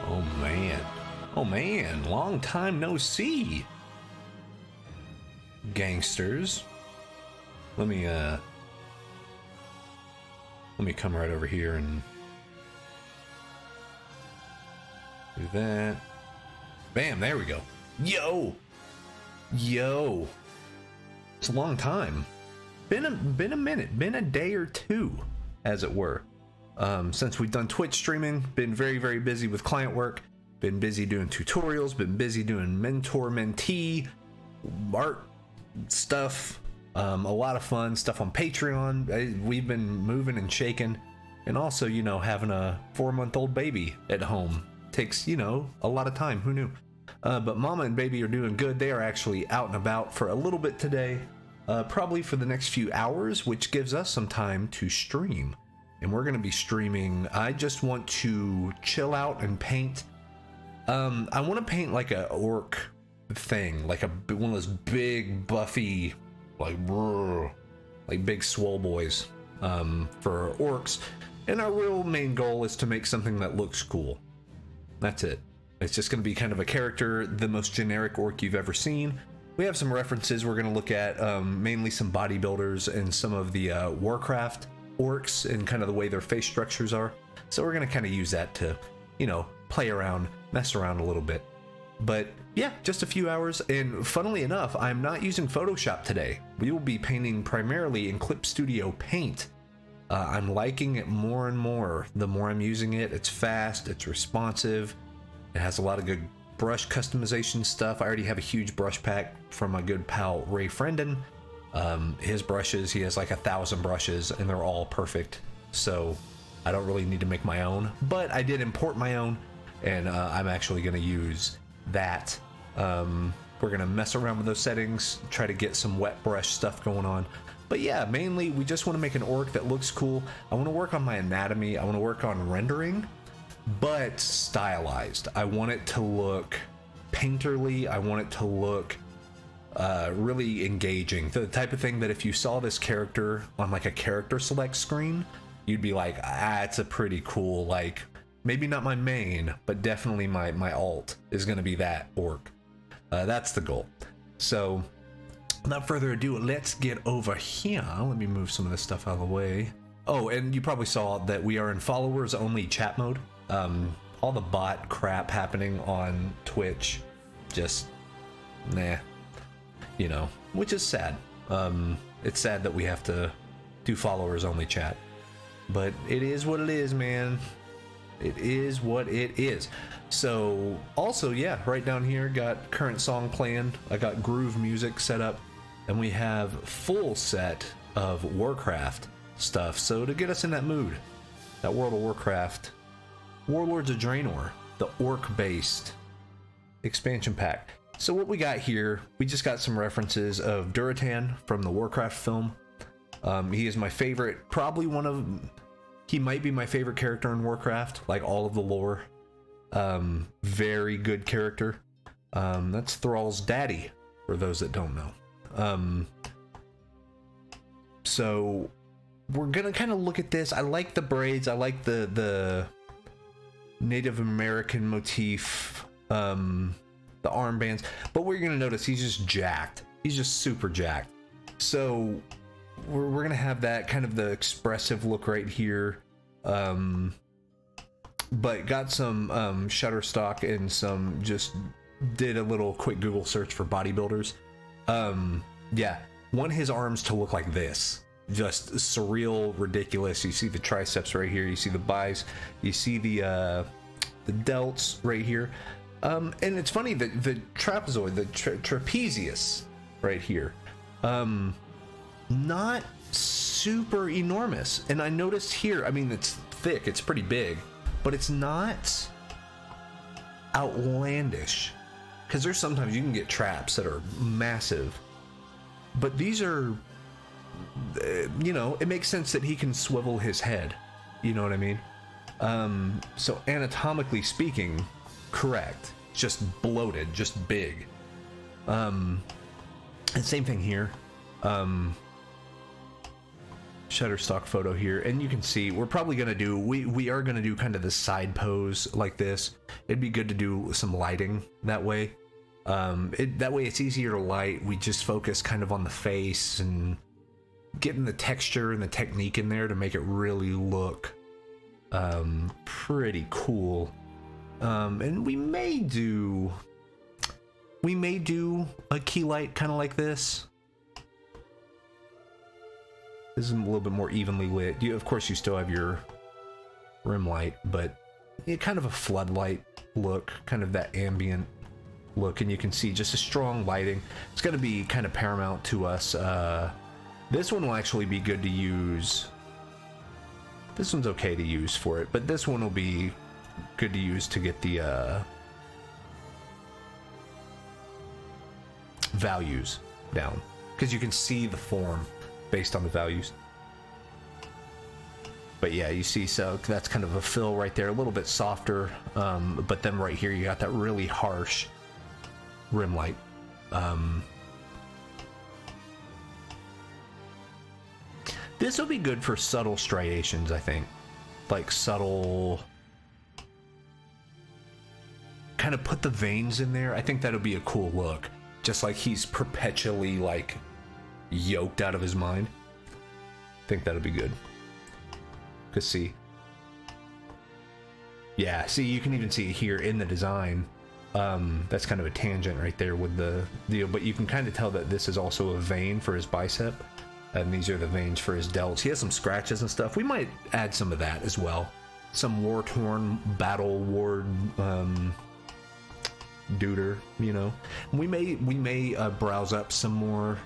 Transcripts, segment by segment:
Oh man. Oh man, long time no see. Gangsters. Let me come right over here and do that. Bam, there we go. Yo! Yo! It's a long time. Been a minute, been a day or two, as it were. Since we've done Twitch streaming, been very, very busy with client work, been busy doing tutorials, been busy doing mentor-mentee, art stuff, a lot of fun stuff on Patreon. We've been moving and shaking, and also, you know, having a 4-month-old baby at home takes, you know, a lot of time. Who knew? But mama and baby are doing good. They are actually out and about for a little bit today, probably for the next few hours, which gives us some time to stream. And we're going to be streaming. I just want to chill out and paint. I want to paint like a orc thing, like one of those big buffy, like big swole boys for orcs. And our real main goal is to make something that looks cool. That's it. It's just going to be kind of a character, the most generic orc you've ever seen. We have some references we're going to look at, mainly some bodybuilders and some of the Warcraft orcs and kind of the way their face structures are. So we're going to kind of use that to, you know, play around, mess around a little bit. But yeah, just a few hours. And funnily enough, I'm not using Photoshop today. We will be painting primarily in Clip Studio Paint. I'm liking it more and more. The more I'm using it, it's fast, it's responsive. It has a lot of good brush customization stuff. I already have a huge brush pack from my good pal Ray Friendon. His brushes, he has like 1,000 brushes and they're all perfect. So I don't really need to make my own, but I did import my own, and I'm actually going to use that. We're going to mess around with those settings, try to get some wet brush stuff going on. But yeah, mainly we just want to make an orc that looks cool. I want to work on my anatomy. I want to work on rendering, but stylized. I want it to look painterly. I want it to look really engaging. The type of thing that if you saw this character on like a character select screen, you'd be like, ah, it's a pretty cool, like, maybe not my main, but definitely my alt is going to be that orc. That's the goal. So without further ado, let's get over here. Let me move some of this stuff out of the way. Oh, and you probably saw that we are in followers only chat mode. All the bot crap happening on Twitch, just nah, you know, which is sad. It's sad that we have to do followers only chat, but it is what it is, man. It is what it is. So also, yeah, right down here, got current song playing. I got groove music set up, and we have full set of Warcraft stuff. So to get us in that mood, that World of Warcraft, Warlords of Draenor, the orc-based expansion pack. So what we got here, we just got some references of Duratan from the Warcraft film. He is my favorite, probably he might be my favorite character in Warcraft, like all of the lore. Very good character. That's Thrall's daddy, for those that don't know. So we're gonna kind of look at this. I like the braids. I like the Native American motif, the armbands, but we're gonna notice he's just jacked. He's just super jacked. So we're gonna have that kind of the expressive look right here, but got some Shutterstock and some, just did a little quick Google search for bodybuilders. Yeah, want his arms to look like this, just surreal, ridiculous. You see the triceps right here, you see the biceps, you see the delts right here, and it's funny that the trapezoid, the trapezius right here, not super enormous. And I noticed here, I mean, it's thick, it's pretty big, but it's not outlandish, because there's sometimes you can get traps that are massive, but these are, you know, it makes sense that he can swivel his head, you know what I mean? So anatomically speaking, correct, just bloated, just big. And same thing here. Shutterstock photo here, and you can see we're probably gonna do we are gonna do kind of the side pose like this. It'd be good to do some lighting that way. That way it's easier to light. We just focus kind of on the face and getting the texture and the technique in there to make it really look pretty cool. And we may do a key light kind of like this. This is a little bit more evenly lit. Of course, you still have your rim light, but kind of a floodlight look, kind of that ambient look, and you can see just a strong lighting. It's going to be kind of paramount to us. This one will actually be good to use. This one's okay to use for it, but this one will be good to use to get the values down, because you can see the form based on the values. But yeah, you see, so that's kind of a fill right there, a little bit softer, but then right here you got that really harsh rim light. This will be good for subtle striations, I think, like subtle, kind of put the veins in there. I think that'll be a cool look, just like he's perpetually like yoked out of his mind. I think that'll be good. Cause see, yeah, see, you can even see here in the design. That's kind of a tangent right there with the deal, but you can kind of tell that this is also a vein for his bicep, and these are the veins for his delts. He has some scratches and stuff. We might add some of that as well, some war-torn, battle-worn duder, you know. We may browse up some more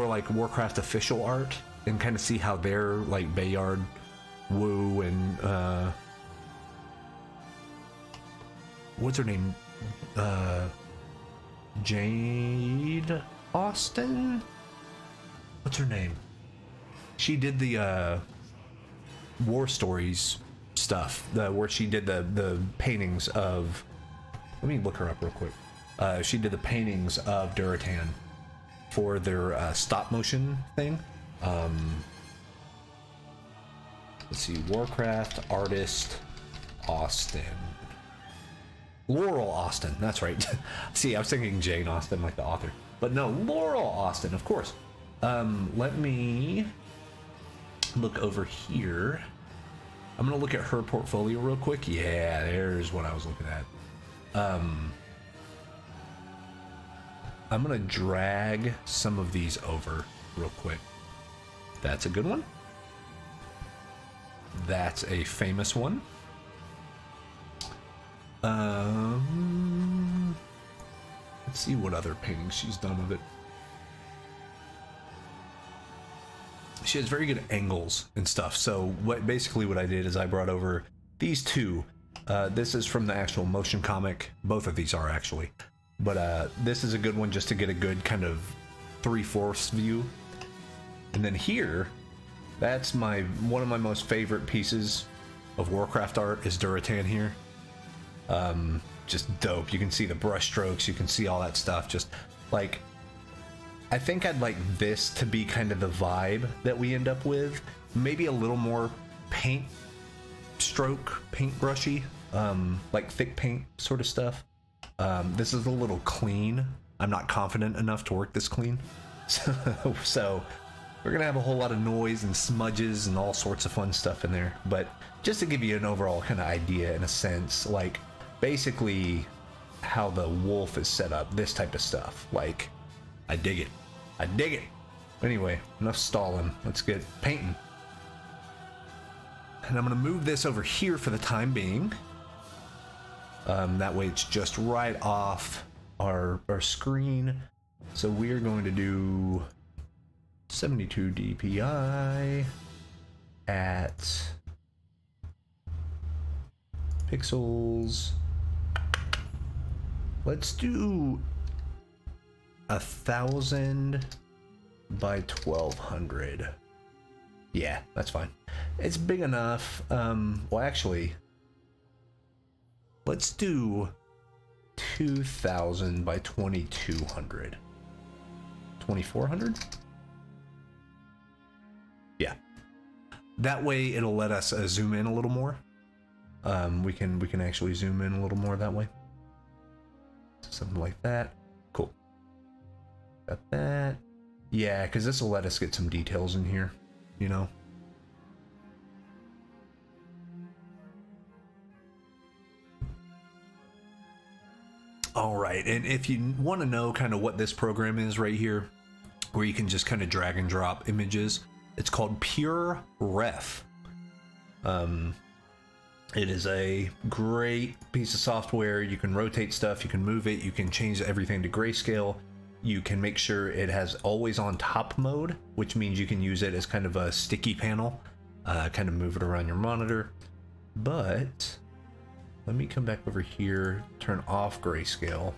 like Warcraft official art and kind of see how they're like Bayard, Wu, and what's her name, Jade Austen, what's her name, she did the war stories stuff, where she did the paintings of, let me look her up real quick. She did the paintings of Duratan for their stop motion thing. Let's see, Warcraft artist Austen, Laurel Austen, that's right. See, I was thinking Jane Austen, like the author, but no, Laurel Austen, of course. Let me look over here. I'm gonna look at her portfolio real quick. Yeah, there's what I was looking at. I'm gonna drag some of these over real quick. That's a good one. That's a famous one. Let's see what other paintings she's done with it. She has very good angles and stuff. So basically what I did is I brought over these two. This is from the actual motion comic. Both of these are actually. But this is a good one just to get a good kind of 3/4 view. And then here, that's one of my most favorite pieces of Warcraft art is Duratan here. Just dope. You can see the brush strokes, you can see all that stuff. Just like, I think I'd like this to be kind of the vibe that we end up with. Maybe a little more paint brushy, like thick paint sort of stuff. This is a little clean. I'm not confident enough to work this clean. So we're gonna have a whole lot of noise and smudges and all sorts of fun stuff in there. But just to give you an overall kind of idea in a sense, like basically how the wolf is set up, this type of stuff. Like, I dig it. I dig it. Anyway, enough stalling. Let's get painting. And I'm gonna move this over here for the time being. That way it's just right off our screen. So we are going to do 72 DPI at pixels. Let's do 1000 by 1200. Yeah, that's fine. It's big enough. Well, actually, let's do 2000 by 2200. 2400. Yeah. That way it'll let us zoom in a little more. We can actually zoom in a little more that way. Something like that. Cool. Got that. Yeah, because this will let us get some details in here, you know. All right, and if you want to know kind of what this program is right here, where you can just kind of drag and drop images, it's called Pure Ref. It is a great piece of software. You can rotate stuff, you can move it, you can change everything to grayscale. You can make sure it has always on top mode, which means you can use it as kind of a sticky panel, kind of move it around your monitor. But let me come back over here, turn off grayscale.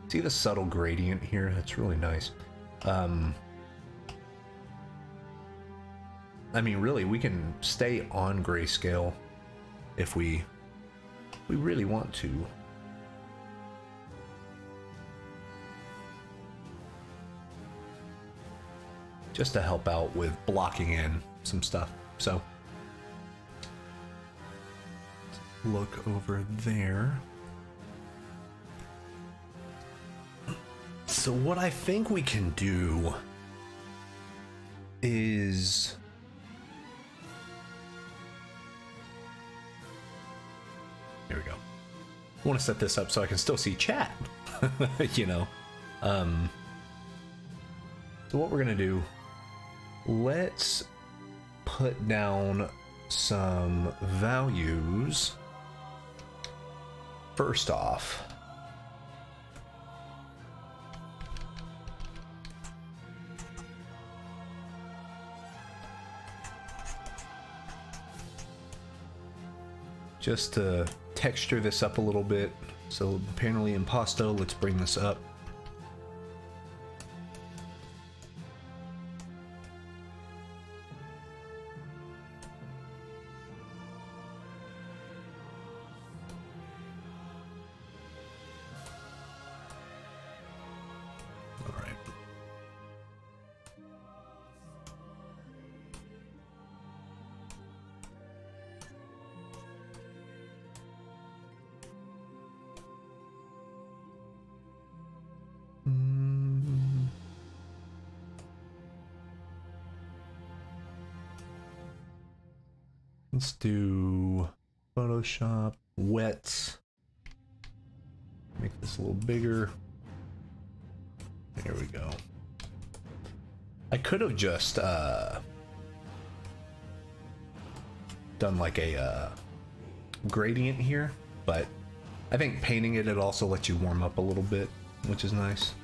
See the subtle gradient here? That's really nice. I mean, really, we can stay on grayscale if we really want to. Just to help out with blocking in some stuff. So look over there. So what I think we can do is here we go. I want to set this up so I can still see chat. You know. So what we're gonna do, let's put down some values. First off, just to texture this up a little bit. So apparently impasto, let's bring this up. Let's do Photoshop wet. Make this a little bigger. There we go. I could have just done like a gradient here, but I think painting it also lets you warm up a little bit, which is nice.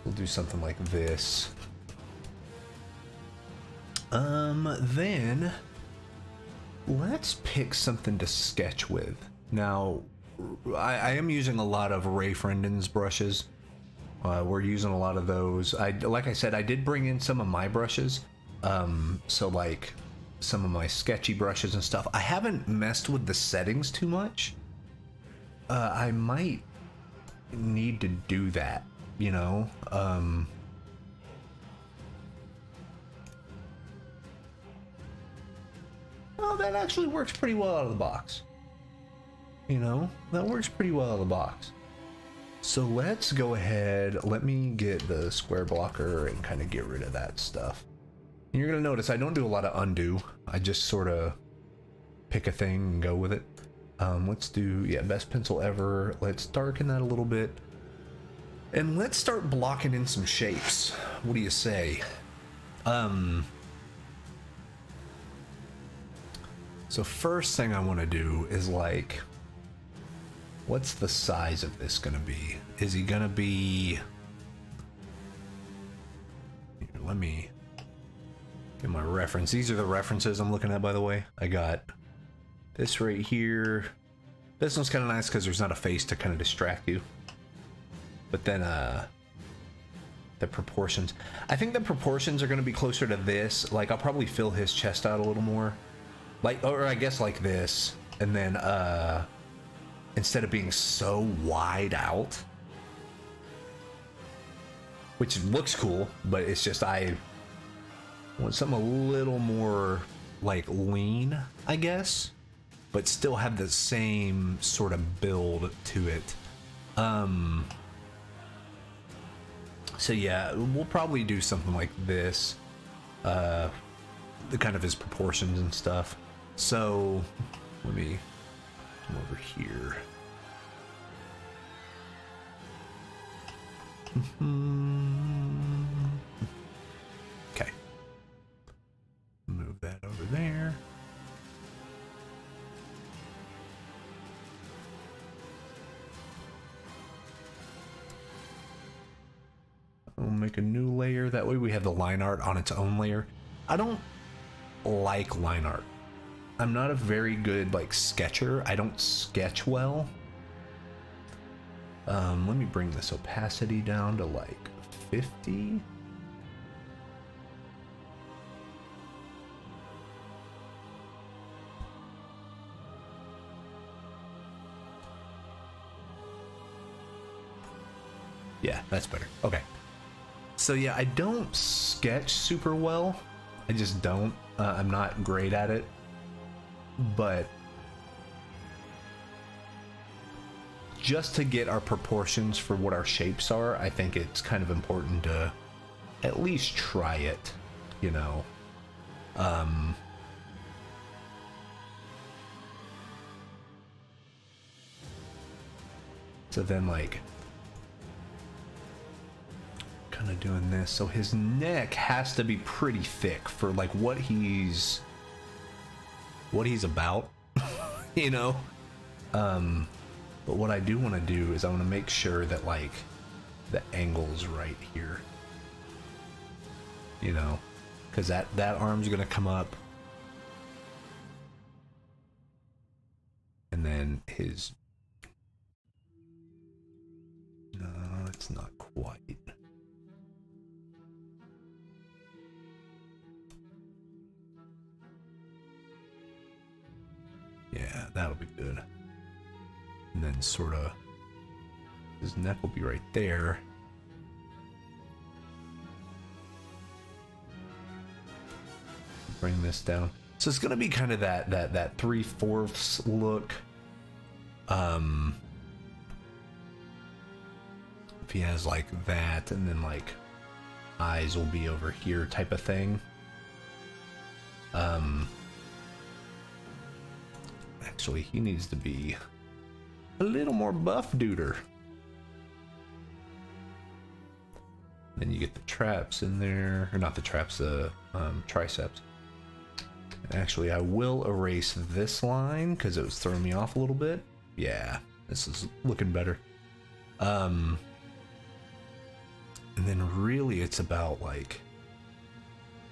We'll do something like this. Then let's pick something to sketch with. Now, I am using a lot of Ray Frenden's brushes. We're using a lot of those. Like I said, I did bring in some of my brushes. So like some of my sketchy brushes and stuff. I haven't messed with the settings too much. I might need to do that, you know? Well, that actually works pretty well out of the box. You know, that works pretty well out of the box. So let's go ahead. Let me get the square blocker and kind of get rid of that stuff. And you're going to notice I don't do a lot of undo. I just sort of pick a thing and go with it. Let's do, yeah, best pencil ever. Let's darken that a little bit. And let's start blocking in some shapes. What do you say? So first thing I want to do is like, what's the size of this going to be? Is he going to be... Here, let me get my reference. These are the references I'm looking at, by the way. I got this right here. This one's kind of nice because there's not a face to kind of distract you. But then the proportions. I think the proportions are going to be closer to this. Like, I'll probably fill his chest out a little more. Like, or I guess like this, and then instead of being so wide out, which looks cool, but it's just I want something a little more like lean, I guess, but still have the same sort of build to it. So yeah, we'll probably do something like this, the kind of his proportions and stuff. So let me come over here. Okay, move that over there. We'll make a new layer. That way we have the line art on its own layer. I don't like line art. I'm not a very good like sketcher. I don't sketch well. Let me bring this opacity down to like 50. Yeah, that's better. Okay. So yeah, I don't sketch super well. I just don't. I'm not great at it. But just to get our proportions for what our shapes are, I think it's kind of important to at least try it, you know. So then like kind of doing this. So his neck has to be pretty thick for like what he's about, you know. But what I do want to do is I want to make sure that like the angle's right here, you know, because that arm's gonna come up, and then his, no, it's not quite. Yeah, that'll be good. And then sort of his neck will be right there. Bring this down. So it's gonna be kind of that 3/4 look. If he has like that, and then like eyes will be over here type of thing. Actually, he needs to be a little more buff duder. Then you get the traps in there, or not the traps, the triceps. Actually, I will erase this line because it was throwing me off a little bit. Yeah, this is looking better. And then really it's about like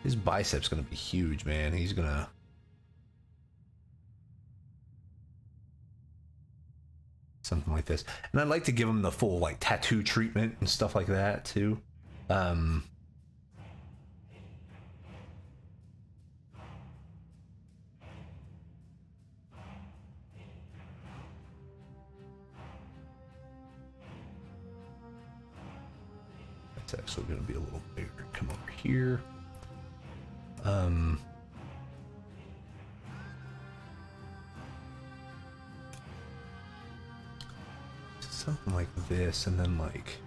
his biceps gonna be huge, man. He's gonna something like this. And I'd like to give him the full like tattoo treatment and stuff like that too. That's actually going to be a little bigger. Come over here. Something like this, and then like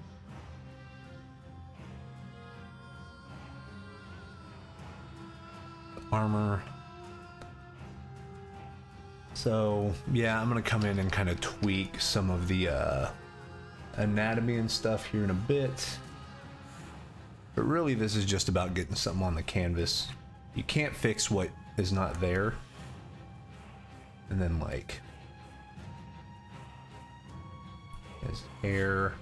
armor. So yeah, I'm gonna come in and kind of tweak some of the anatomy and stuff here in a bit, but really this is just about getting something on the canvas. You can't fix what is not there. And then like his hair,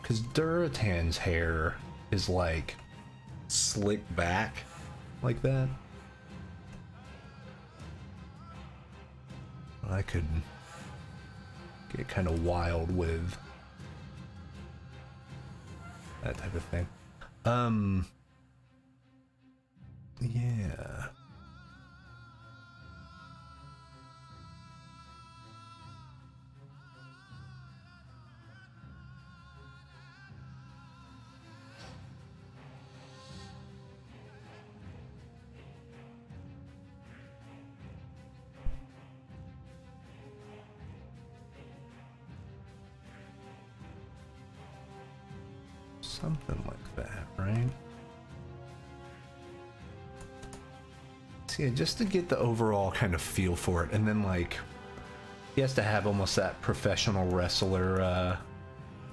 because Duratan's hair is like slicked back like that. I could get kind of wild with that type of thing. Yeah. Something like that, right? So yeah, just to get the overall kind of feel for it. And then like, he has to have almost that professional wrestler,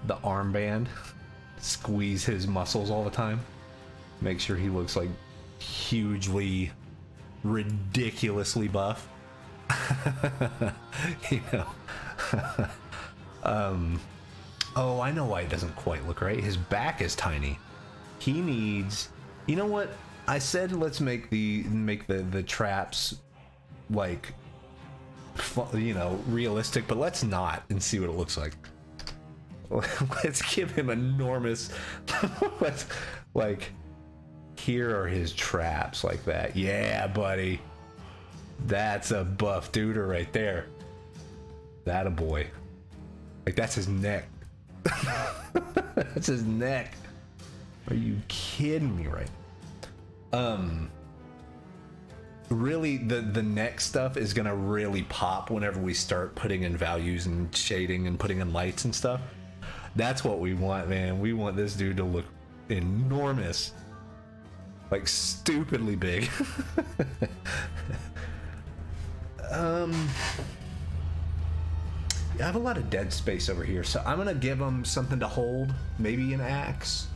the armband. Squeeze his muscles all the time. Make sure he looks like hugely, ridiculously buff. You know. Oh, I know why it doesn't quite look right. His back is tiny. He needs, you know what? I said let's make the traps like, you know, realistic, but let's not and see what it looks like. Let's give him enormous. Let's, like, here are his traps like that. Yeah, buddy. That's a buff duder right there. That a boy. Like, that's his neck. That's his neck. Are you kidding me, right? Really, the neck stuff is gonna really pop whenever we start putting in values and shading and putting in lights and stuff. That's what we want, man. We want this dude to look enormous. Like, stupidly big. I have a lot of dead space over here, so I'm gonna give him something to hold. Maybe an axe.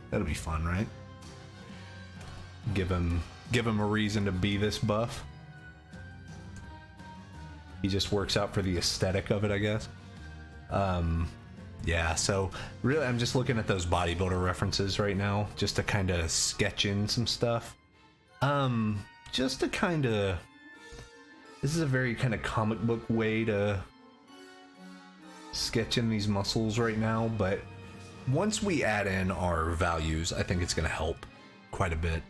That'll be fun, right? Give him a reason to be this buff. He just works out for the aesthetic of it, I guess. Yeah, so really I'm just looking at those bodybuilder references right now, just to kind of sketch in some stuff. Just to kind of, this is a very kind of comic book way to sketch in these muscles right now, but once we add in our values, I think it's going to help quite a bit.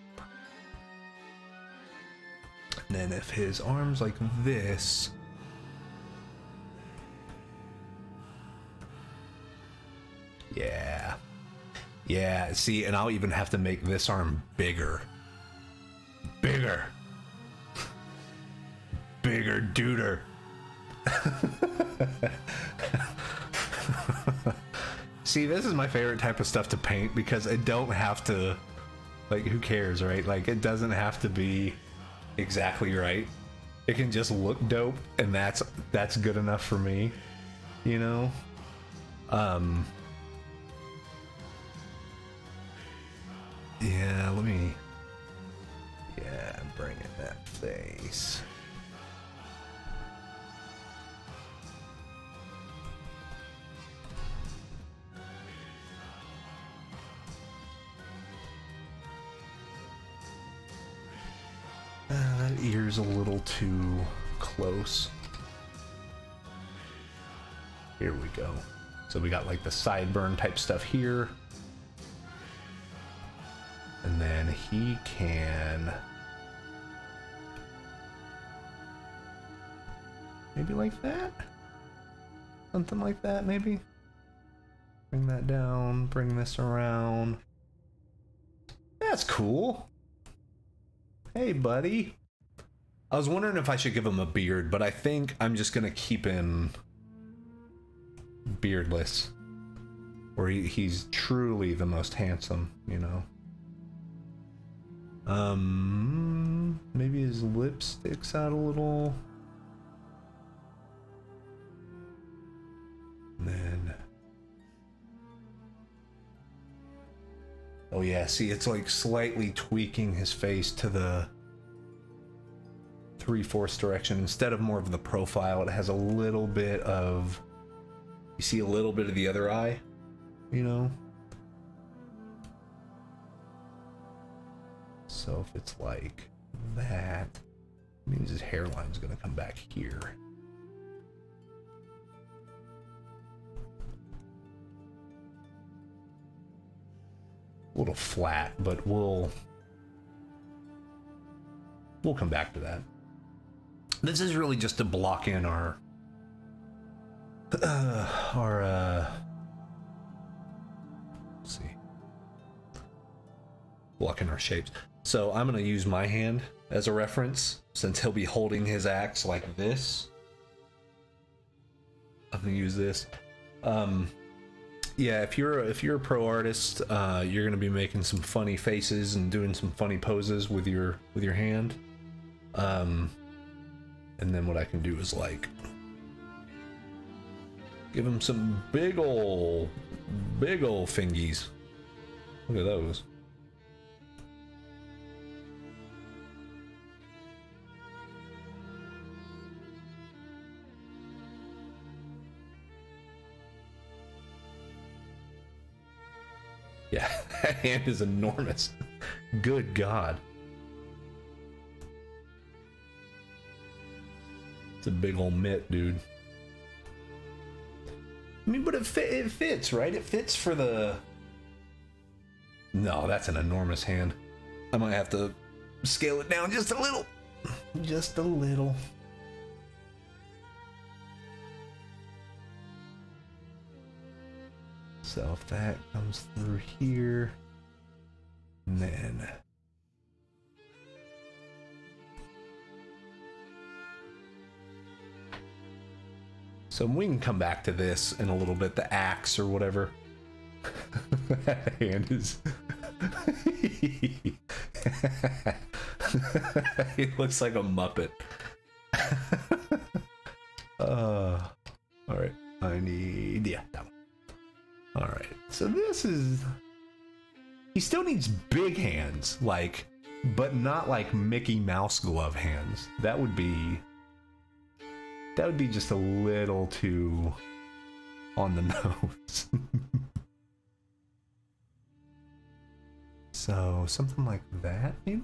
And then if his arm's like this, yeah, see, and I'll even have to make this arm bigger bigger duder. See, this is my favorite type of stuff to paint because I don't have to, like, who cares, right? Like, it doesn't have to be exactly right. It can just look dope, and that's good enough for me, you know? Yeah, bring in that face. That ear's a little too close. Here we go. So we got like the sideburn type stuff here. And then he can maybe like that? Something like that, maybe? Bring that down, bring this around. That's cool. Hey, buddy. I was wondering if I should give him a beard, but I think I'm just gonna keep him beardless. Where he's truly the most handsome, you know? Maybe his lip sticks out a little. And then, oh yeah, see, it's like slightly tweaking his face to the 3/4 direction. Instead of more of the profile, it has a little bit of, you see a little bit of the other eye, you know? So if it's like that, it means his hairline's gonna come back here. A little flat, but we'll come back to that. This is really just to block in our let's see, block in our shapes. So I'm gonna use my hand as a reference since he'll be holding his axe like this. I'm gonna use this. yeah, if you're a pro artist, you're gonna be making some funny faces and doing some funny poses with your hand. And then what I can do is like give him some big ol' fingies. Look at those. Yeah, that hand is enormous. Good God. It's a big old mitt, dude. I mean, but it fits, right? It fits for the... No, that's an enormous hand. I might have to scale it down just a little. Just a little. So if that comes through here, and then... So we can come back to this in a little bit, the axe or whatever. That hand is... He looks like a Muppet. Alright, I need... Yeah, that one. Alright, so this is... He still needs big hands, like, but not like Mickey Mouse glove hands. That would be just a little too on the nose. So, something like that, maybe?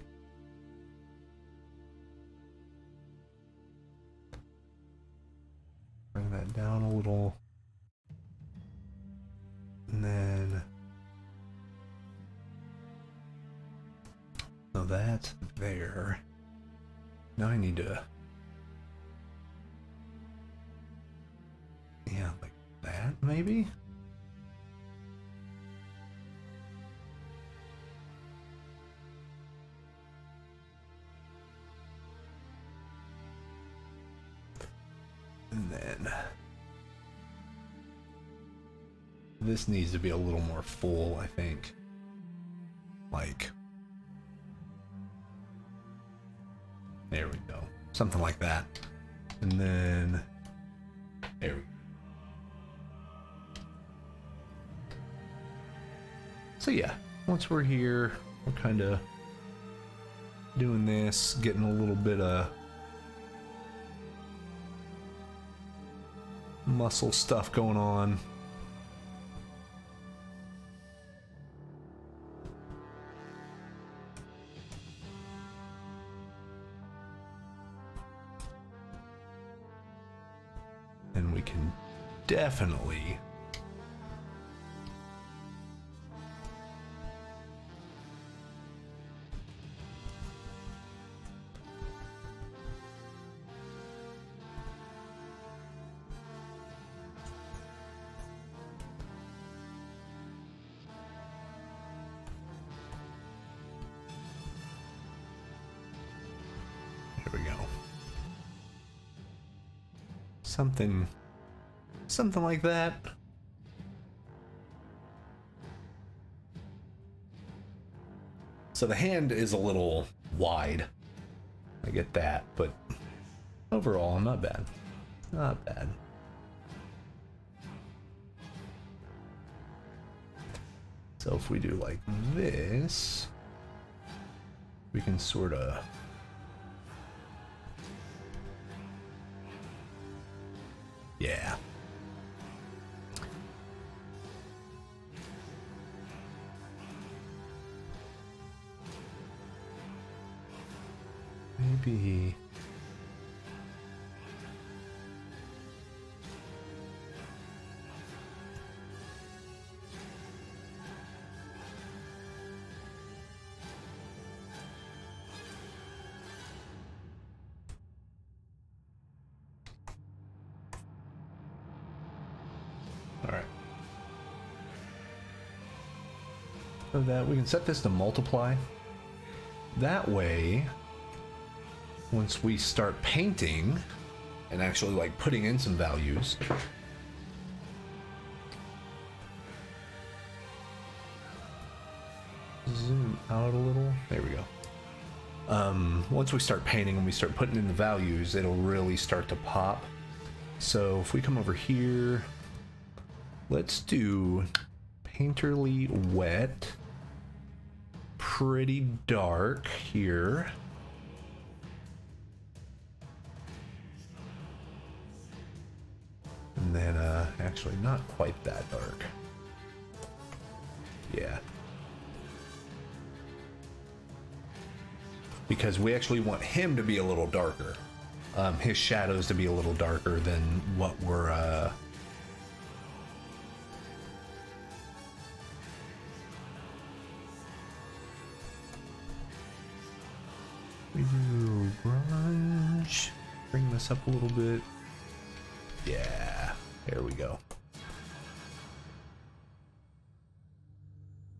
Bring that down a little. And then... So that's there. Now I need to... Yeah, like that, maybe? And then... This needs to be a little more full, I think. Like... There we go. Something like that. And then... There we go. So yeah, once we're here, we're kind of doing this, getting a little bit of muscle stuff going on. And we can definitely something like that. So the hand is a little wide. I get that, but overall, not bad. Not bad. So if we do like this, we can sort of... Yeah. Maybe... Alright. So that we can set this to multiply. That way, once we start painting and actually like putting in some values, zoom out a little. There we go. Once we start painting and we start putting in the values, it'll really start to pop. So if we come over here, let's do painterly wet, pretty dark here. And then, actually not quite that dark. Yeah. Because we actually want him to be a little darker. His shadows to be a little darker than what we're, we do grunge. Bring this up a little bit. Yeah, there we go.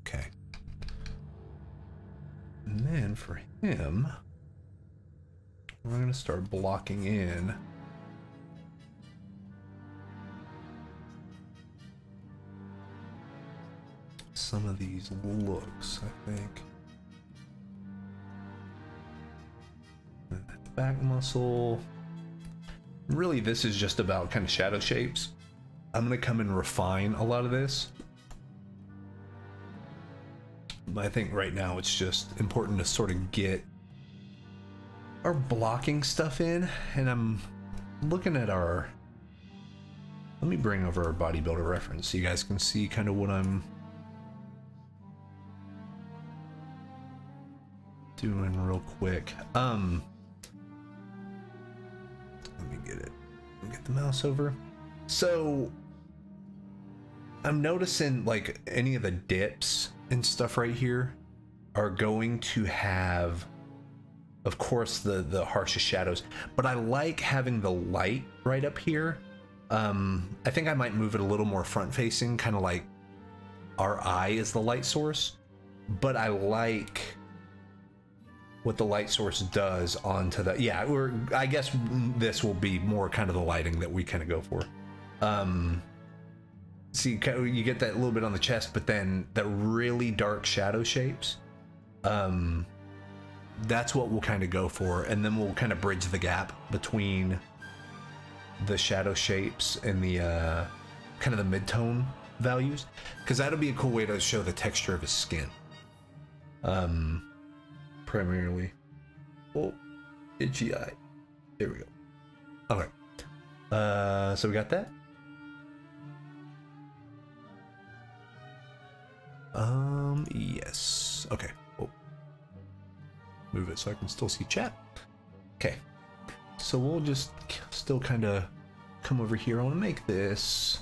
Okay. And then for him, we're going to start blocking in some of these looks, I think. Back muscle. Really, this is just about kind of shadow shapes. I'm going to come and refine a lot of this. But I think right now it's just important to sort of get our blocking stuff in. And I'm looking at our... Let me bring over our bodybuilder reference so you guys can see kind of what I'm doing real quick. Get the mouse over. So I'm noticing like any of the dips and stuff right here are going to have, of course, the harshest shadows, but I like having the light right up here. I think I might move it a little more front facing, kind of like our eye is the light source, but I like what the light source does onto the, yeah, I guess this will be more kind of the lighting that we kind of go for. See, you get that little bit on the chest, but then the really dark shadow shapes, that's what we'll kind of go for, and then we'll kind of bridge the gap between the shadow shapes and the kind of the mid-tone values, because that'll be a cool way to show the texture of his skin. Primarily. Oh, itchy eye. There we go. Okay. So we got that. Yes. Okay. Oh. Move it so I can still see chat. Okay. So we'll just still kind of come over here. I want to make this.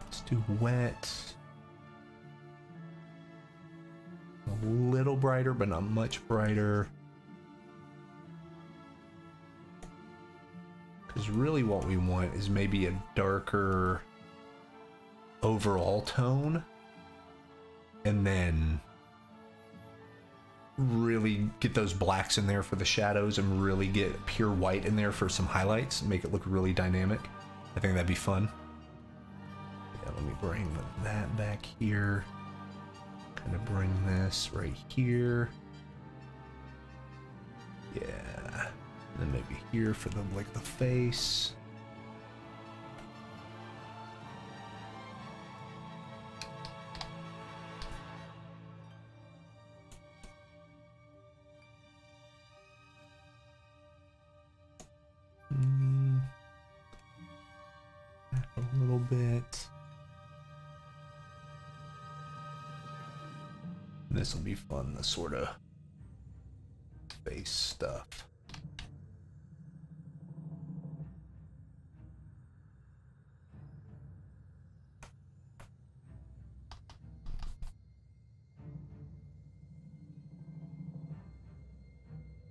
Let's do wet. A little brighter, but not much brighter. Because really what we want is maybe a darker overall tone. And then really get those blacks in there for the shadows and really get pure white in there for some highlights and make it look really dynamic. I think that'd be fun. Yeah, let me bring that back here. Kind of bring this right here. Yeah. And then maybe here for the like the face. A little bit. This will be fun, the sort of face stuff.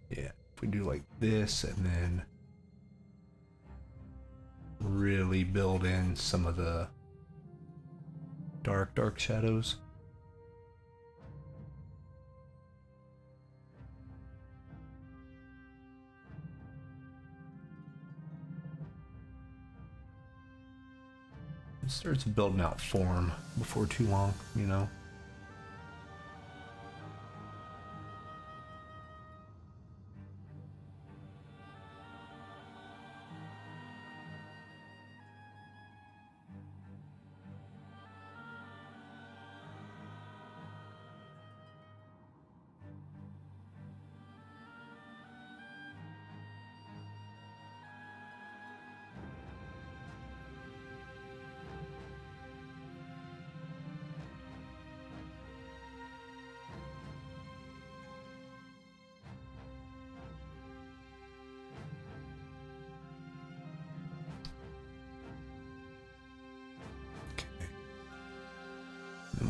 Yeah, if we do like this and then really build in some of the dark shadows. It starts building out form before too long, you know.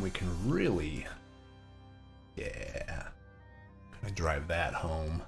then we can really, yeah, gonna drive that home.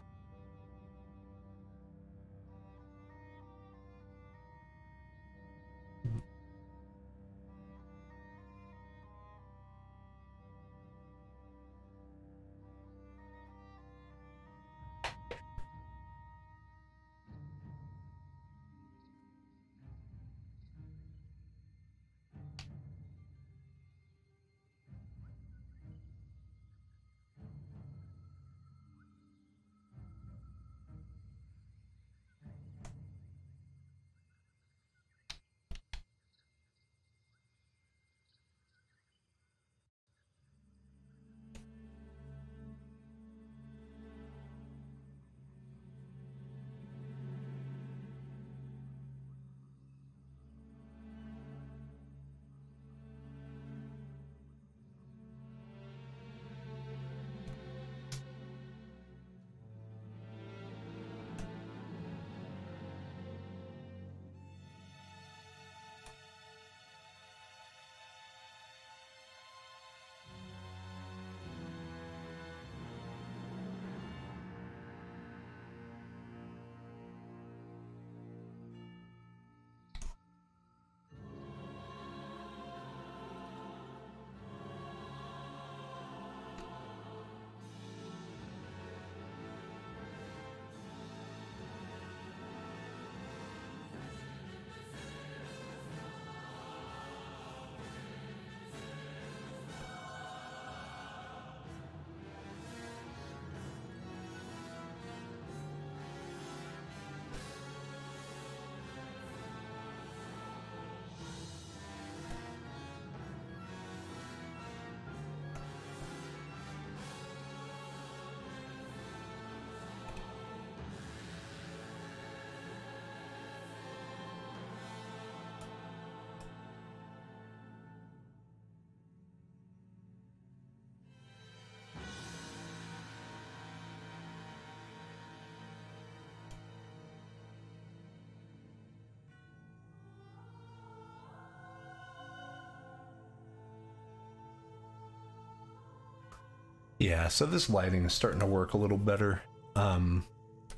Yeah, so this lighting is starting to work a little better. I'm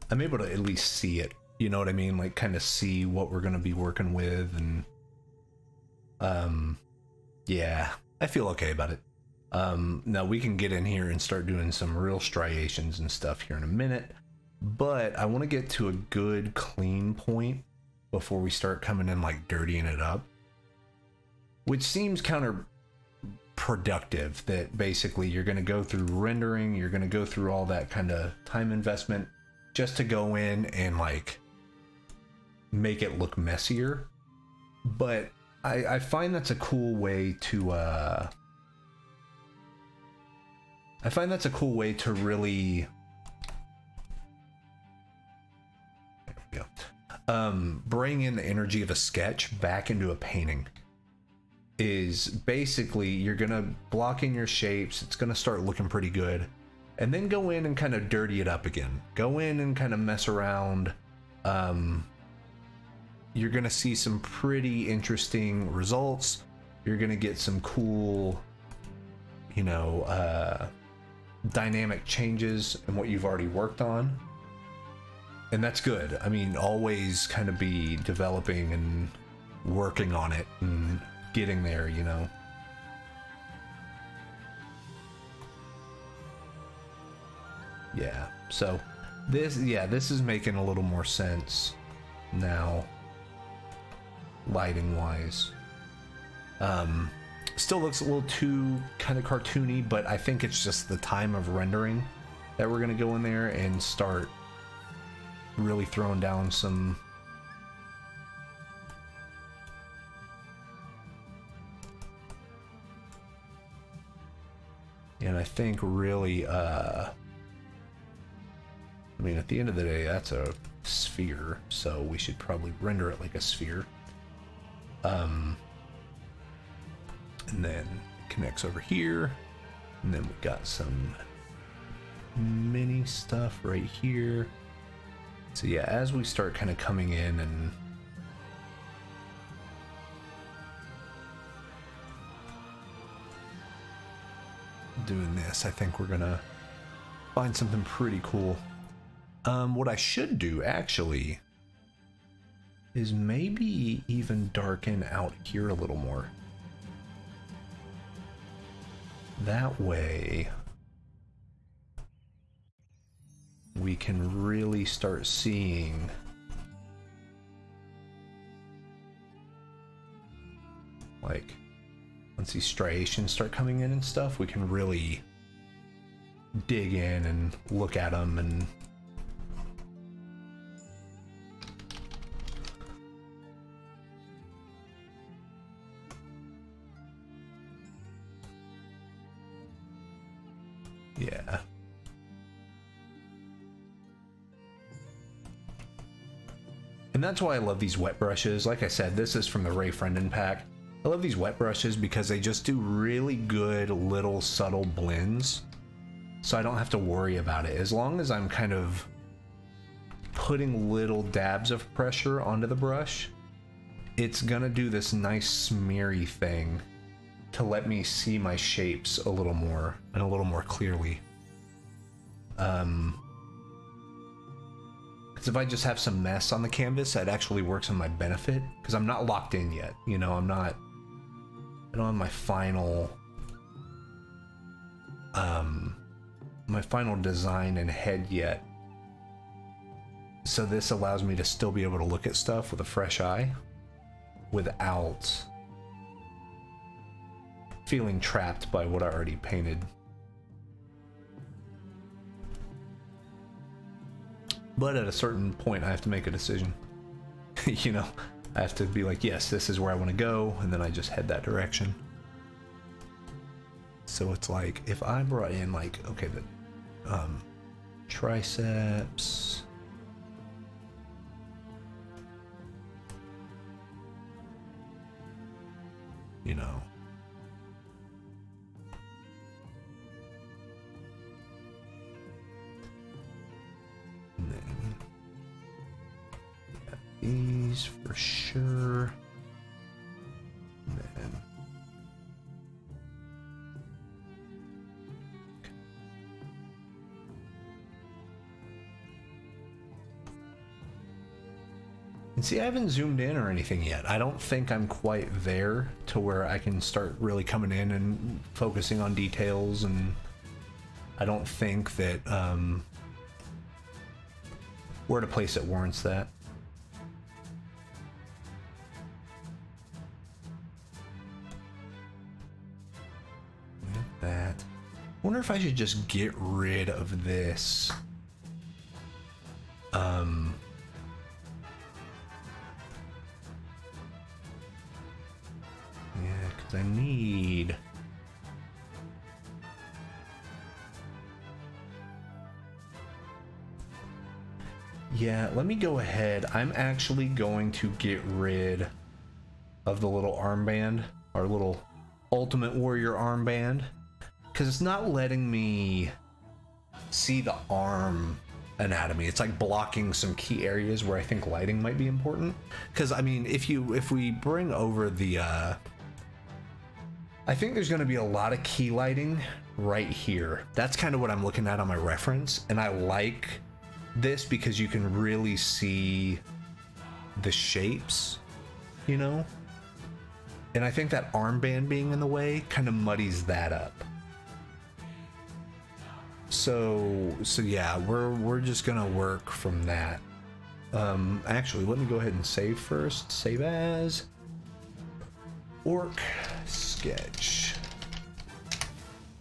able to at least see it, you know what I mean? Like kind of see what we're going to be working with, and yeah, I feel okay about it. Now we can get in here and start doing some real striations and stuff here in a minute, but I want to get to a good clean point before we start coming in like dirtying it up, which seems counterproductive, that basically you're going to go through rendering, you're going to go through all that kind of time investment just to go in and like make it look messier. But I find that's a cool way to really bring in the energy of a sketch back into a painting. Is basically you're gonna block in your shapes, it's gonna start looking pretty good, and then go in and kind of dirty it up again. Go in and kind of mess around. You're gonna see some pretty interesting results. You're gonna get some cool, you know, dynamic changes in what you've already worked on, and that's good. I mean, always kind of be developing and working on it and getting there, you know. Yeah, so this is making a little more sense now, lighting wise. Still looks a little too kind of cartoony, but I think it's just the time of rendering that we're gonna go in there and start really throwing down some and I think really I mean, at the end of the day, that's a sphere, so we should probably render it like a sphere. And then it connects over here, and then we've got some mini stuff right here. So yeah, as we start kind of coming in and doing this. I think we're gonna find something pretty cool. What I should do actually is maybe even darken out here a little more. That way we can really start seeing like once these striations start coming in and stuff, we can really dig in and look at them and yeah. And that's why I love these wet brushes. Like I said, this is from the Ray Friendin pack. I love these wet brushes because they just do really good little subtle blends. So I don't have to worry about it. As long as I'm kind of putting little dabs of pressure onto the brush, it's gonna do this nice smeary thing to let me see my shapes a little more and a little more clearly. Because if I just have some mess on the canvas, that actually works in my benefit because I'm not locked in yet. You know, I don't have my final design in head yet. So this allows me to still be able to look at stuff with a fresh eye without feeling trapped by what I already painted. But at a certain point, I have to make a decision. You know, I have to be like, yes, this is where I want to go, and then I just head that direction. So it's like, if I brought in like, okay, the triceps, you know, and then yeah, these for sure, and then and see, I haven't zoomed in or anything yet. I don't think I'm quite there to where I can start really coming in and focusing on details, and I don't think that we're at a place that warrants that. That. I wonder if I should just get rid of this. Yeah, because I need... Yeah, let me go ahead. I'm actually going to get rid of the little armband, our little Ultimate Warrior armband, because it's not letting me see the arm anatomy. It's like blocking some key areas where I think lighting might be important. Because I mean, if we bring over the I think there's going to be a lot of key lighting right here. That's kind of what I'm looking at on my reference, and I like this because you can really see the shapes, you know? And I think that armband being in the way kind of muddies that up. So yeah, we're just gonna work from that. Actually, let me go ahead and save first. Save as Orc Sketch.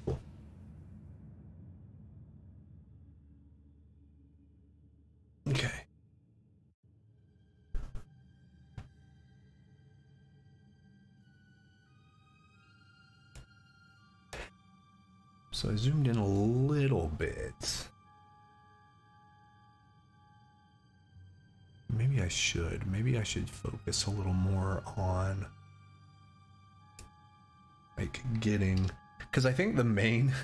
Cool. Okay. So I zoomed in a little bit. Maybe I should focus a little more on like getting, because I think the main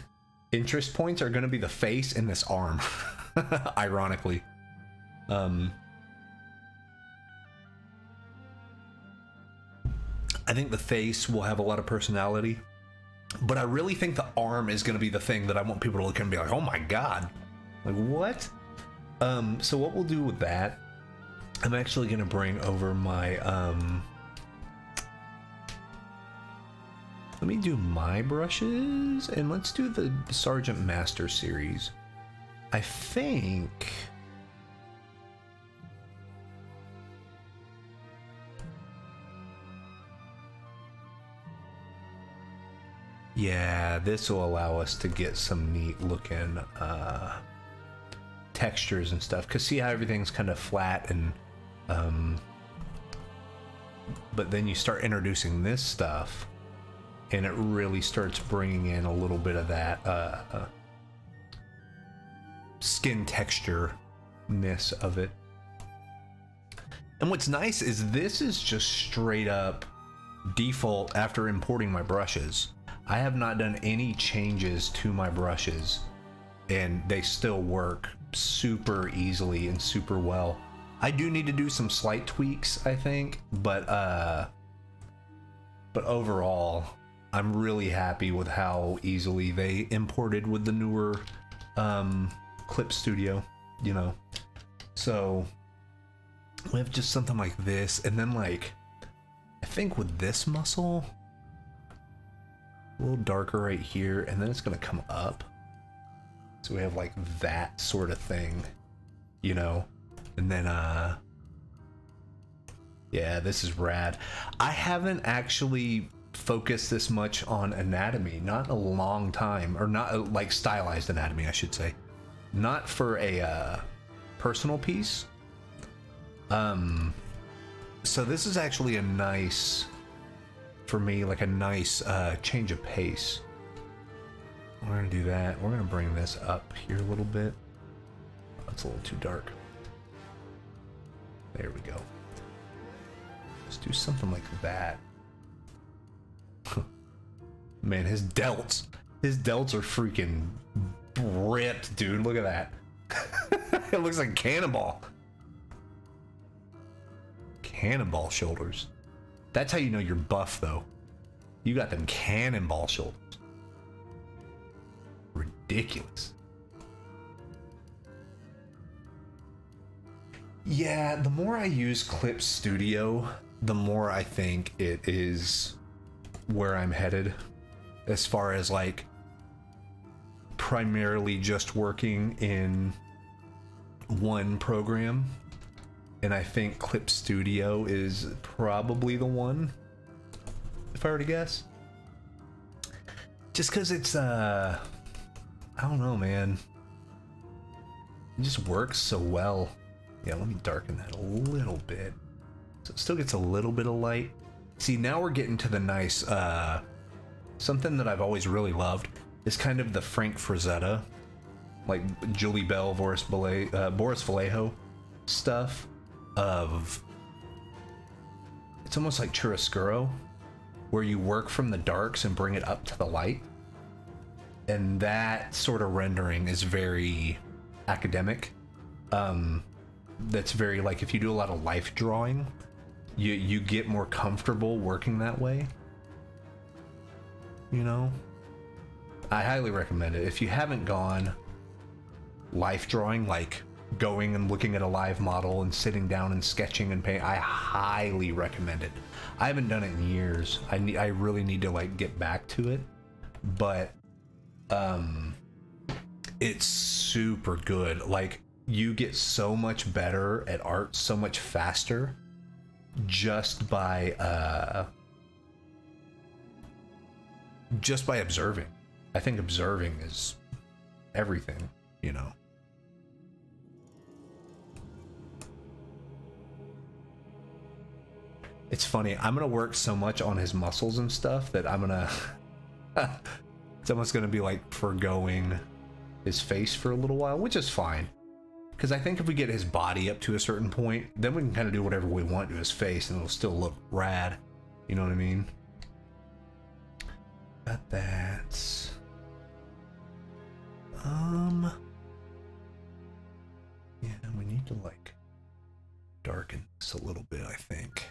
interest points are going to be the face and this arm. Ironically. I think the face will have a lot of personality, But I really think the arm is going to be the thing that I want people to look at and be like, oh my god, like what? So what we'll do with that, I'm actually going to bring over my let me do my brushes, and let's do the Sergeant Master series. I think yeah, this will allow us to get some neat looking textures and stuff, because see how everything's kind of flat and but then you start introducing this stuff and it really starts bringing in a little bit of that skin texture-ness of it. And what's nice is this is just straight up default after importing my brushes. I have not done any changes to my brushes and they still work super easily and super well. I do need to do some slight tweaks, I think, but overall I'm really happy with how easily they imported with the newer Clip Studio, you know. So we have just something like this, and then like I think with this muscle a little darker right here, and then it's gonna come up, so we have like that sort of thing, you know. And then yeah, this is rad. I haven't actually focused this much on anatomy, not in a long time, or not like stylized anatomy, I should say, not for a personal piece. So this is actually a nice, for me, like a nice change of pace. We're gonna do that. We're gonna bring this up here a little bit. That's a little too dark. There we go. Let's do something like that. Man, his delts are freaking ripped, dude. Look at that. It looks like Cannonball. Cannonball shoulders. That's how you know you're buff, though. You got them cannonball shoulders. Ridiculous. Yeah, the more I use Clip Studio, the more I think it is where I'm headed, as far as like primarily just working in one program. And I think Clip Studio is probably the one, if I were to guess. Just because it's I don't know, man, it just works so well. Yeah, let me darken that a little bit so it still gets a little bit of light. See, now we're getting to the nice something that I've always really loved is kind of the Frank Frazetta, like Julie Bell, Boris Vallejo stuff of, it's almost like chiaroscuro, where you work from the darks and bring it up to the light. And that sort of rendering is very academic. That's very, like, if you do a lot of life drawing, you get more comfortable working that way, you know. I highly recommend it. If you haven't gone life drawing, like going and looking at a live model and sitting down and sketching and painting, I highly recommend it. I haven't done it in years. I really need to like get back to it, but it's super good. Like, you get so much better at art so much faster just by observing. I think observing is everything, you know. It's funny, I'm gonna work so much on his muscles and stuff that I'm gonna it's almost gonna be like foregoing his face for a little while, which is fine. Because I think if we get his body up to a certain point, then we can kind of do whatever we want to his face and it'll still look rad. You know what I mean? Got that. Yeah, we need to like darken this a little bit, I think.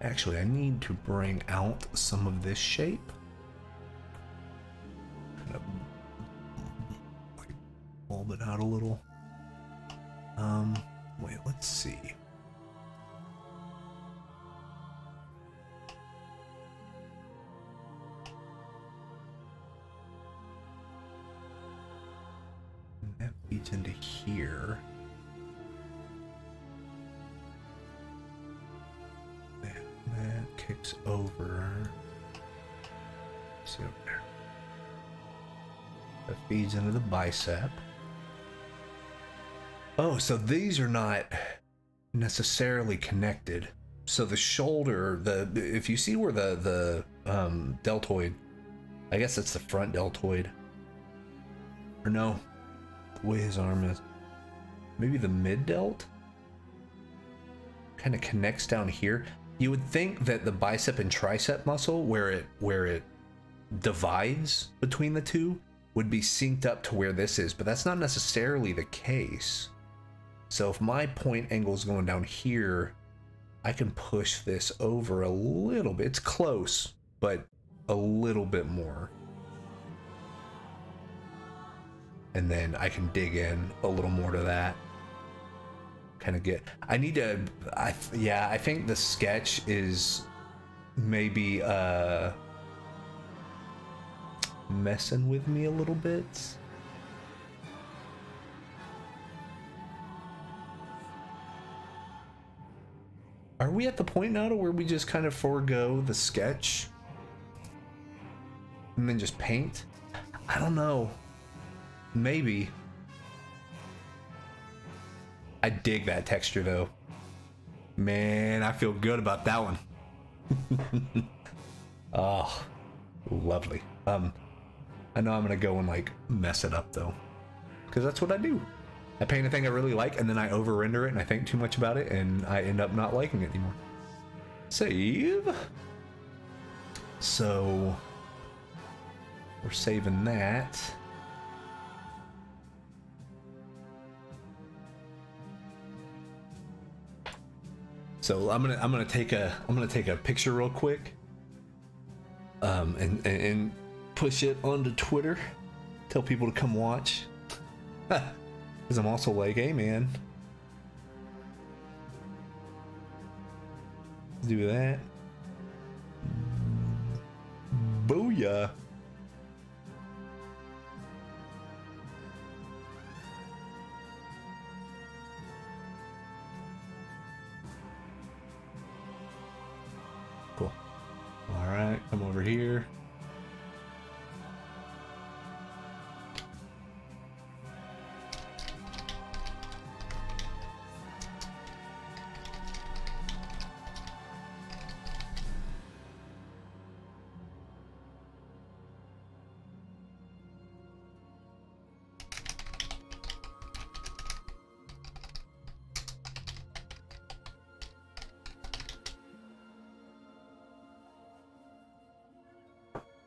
Actually, I need to bring out some of this shape. Kind of like bulb it out a little. Wait, let's see. And that feeds into here. That kicks over. See over there. That feeds into the bicep. Oh, so these are not necessarily connected. So the shoulder, if you see where the deltoid, I guess it's the front deltoid. Or no, the way his arm is. Maybe the mid delt? Kind of connects down here. You would think that the bicep and tricep muscle, where it divides between the two, would be synced up to where this is, but that's not necessarily the case. So if my point angle is going down here, I can push this over a little bit. It's close, but a little bit more. And then I can dig in a little more to that. Kind of get, I need to, yeah, I think the sketch is maybe messing with me a little bit. Are we at the point now to where we just kind of forego the sketch and then just paint? I don't know. Maybe. I dig that texture though. Man, I feel good about that one. Oh, lovely. I know I'm gonna go and like mess it up though, because that's what I do. I paint a thing I really like and then I over render it and I think too much about it and I end up not liking it anymore. Save. So we're saving that. So I'm gonna take a picture real quick, and push it onto Twitter. Tell people to come watch. Because I'm also like, hey man, let's do that. Booyah. Cool. All right, come over here.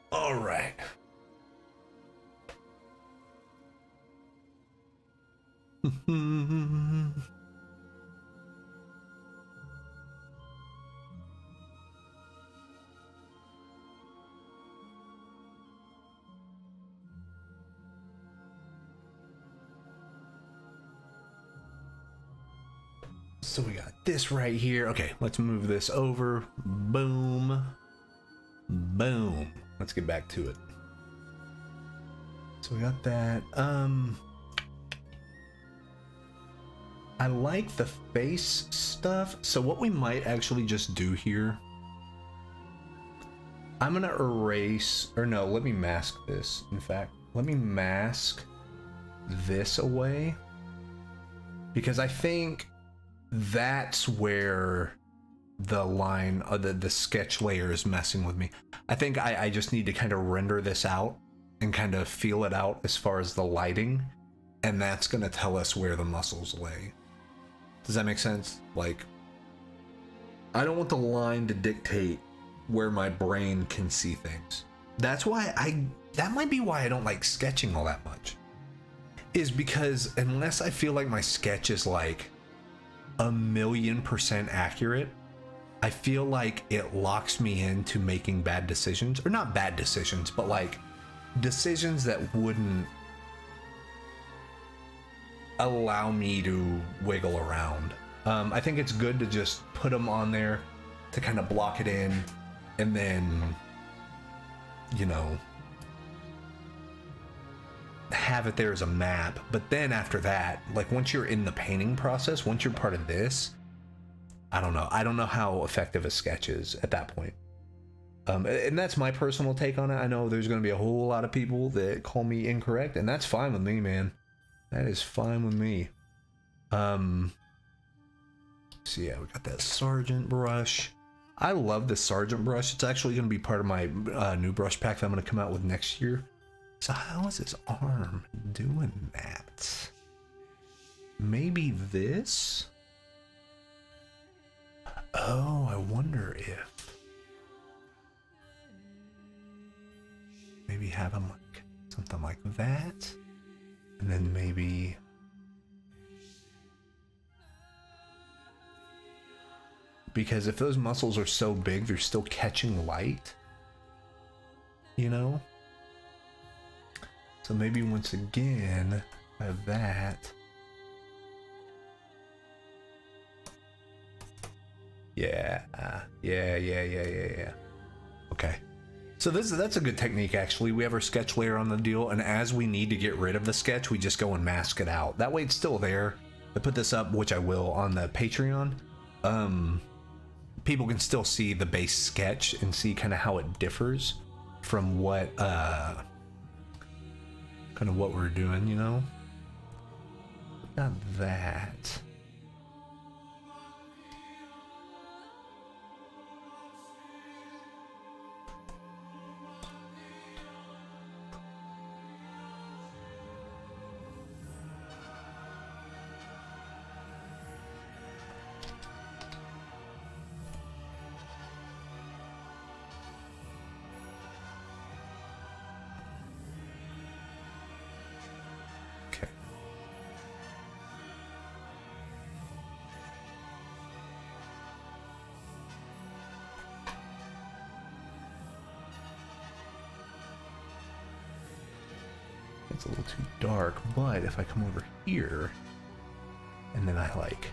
All right. So we got this right here. Okay, let's move this over. Boom. Boom. Let's get back to it. So we got that. I like the face stuff. So what we might actually just do here, I'm gonna erase, or no, let me mask this. In fact, let me mask this away, because I think that's where the line, the sketch layer is messing with me. I think I just need to kind of render this out and kind of feel it out as far as the lighting, and that's going to tell us where the muscles lay. Does that make sense? Like, I don't want the line to dictate where my brain can see things. That's why that might be why I don't like sketching all that much, is because unless I feel like my sketch is like 1,000,000% accurate, I feel like it locks me into making bad decisions, or not bad decisions, but like decisions that wouldn't allow me to wiggle around. I think it's good to just put them on there to kind of block it in, and then, you know, have it there as a map. But then after that, like once you're in the painting process, once you're part of this, I don't know how effective a sketch is at that point. And that's my personal take on it. I know there's going to be a whole lot of people that call me incorrect, and that's fine with me, man. That is fine with me. So yeah, we got that Sergeant brush. I love the Sergeant brush. It's actually going to be part of my new brush pack that I'm going to come out with next year. So how is his arm doing that? Maybe this? Oh, I wonder if maybe have him like something like that, and then maybe because if those muscles are so big, they're still catching light, you know? So maybe once again have that. Yeah. Okay. So that's a good technique, actually. We have our sketch layer on the deal, and as we need to get rid of the sketch, we just go and mask it out. That way it's still there. I put this up, which I will, on the Patreon. People can still see the base sketch and see kind of how it differs from what kind of what we're doing, you know? Not that. It's a little too dark, but if I come over here and then I like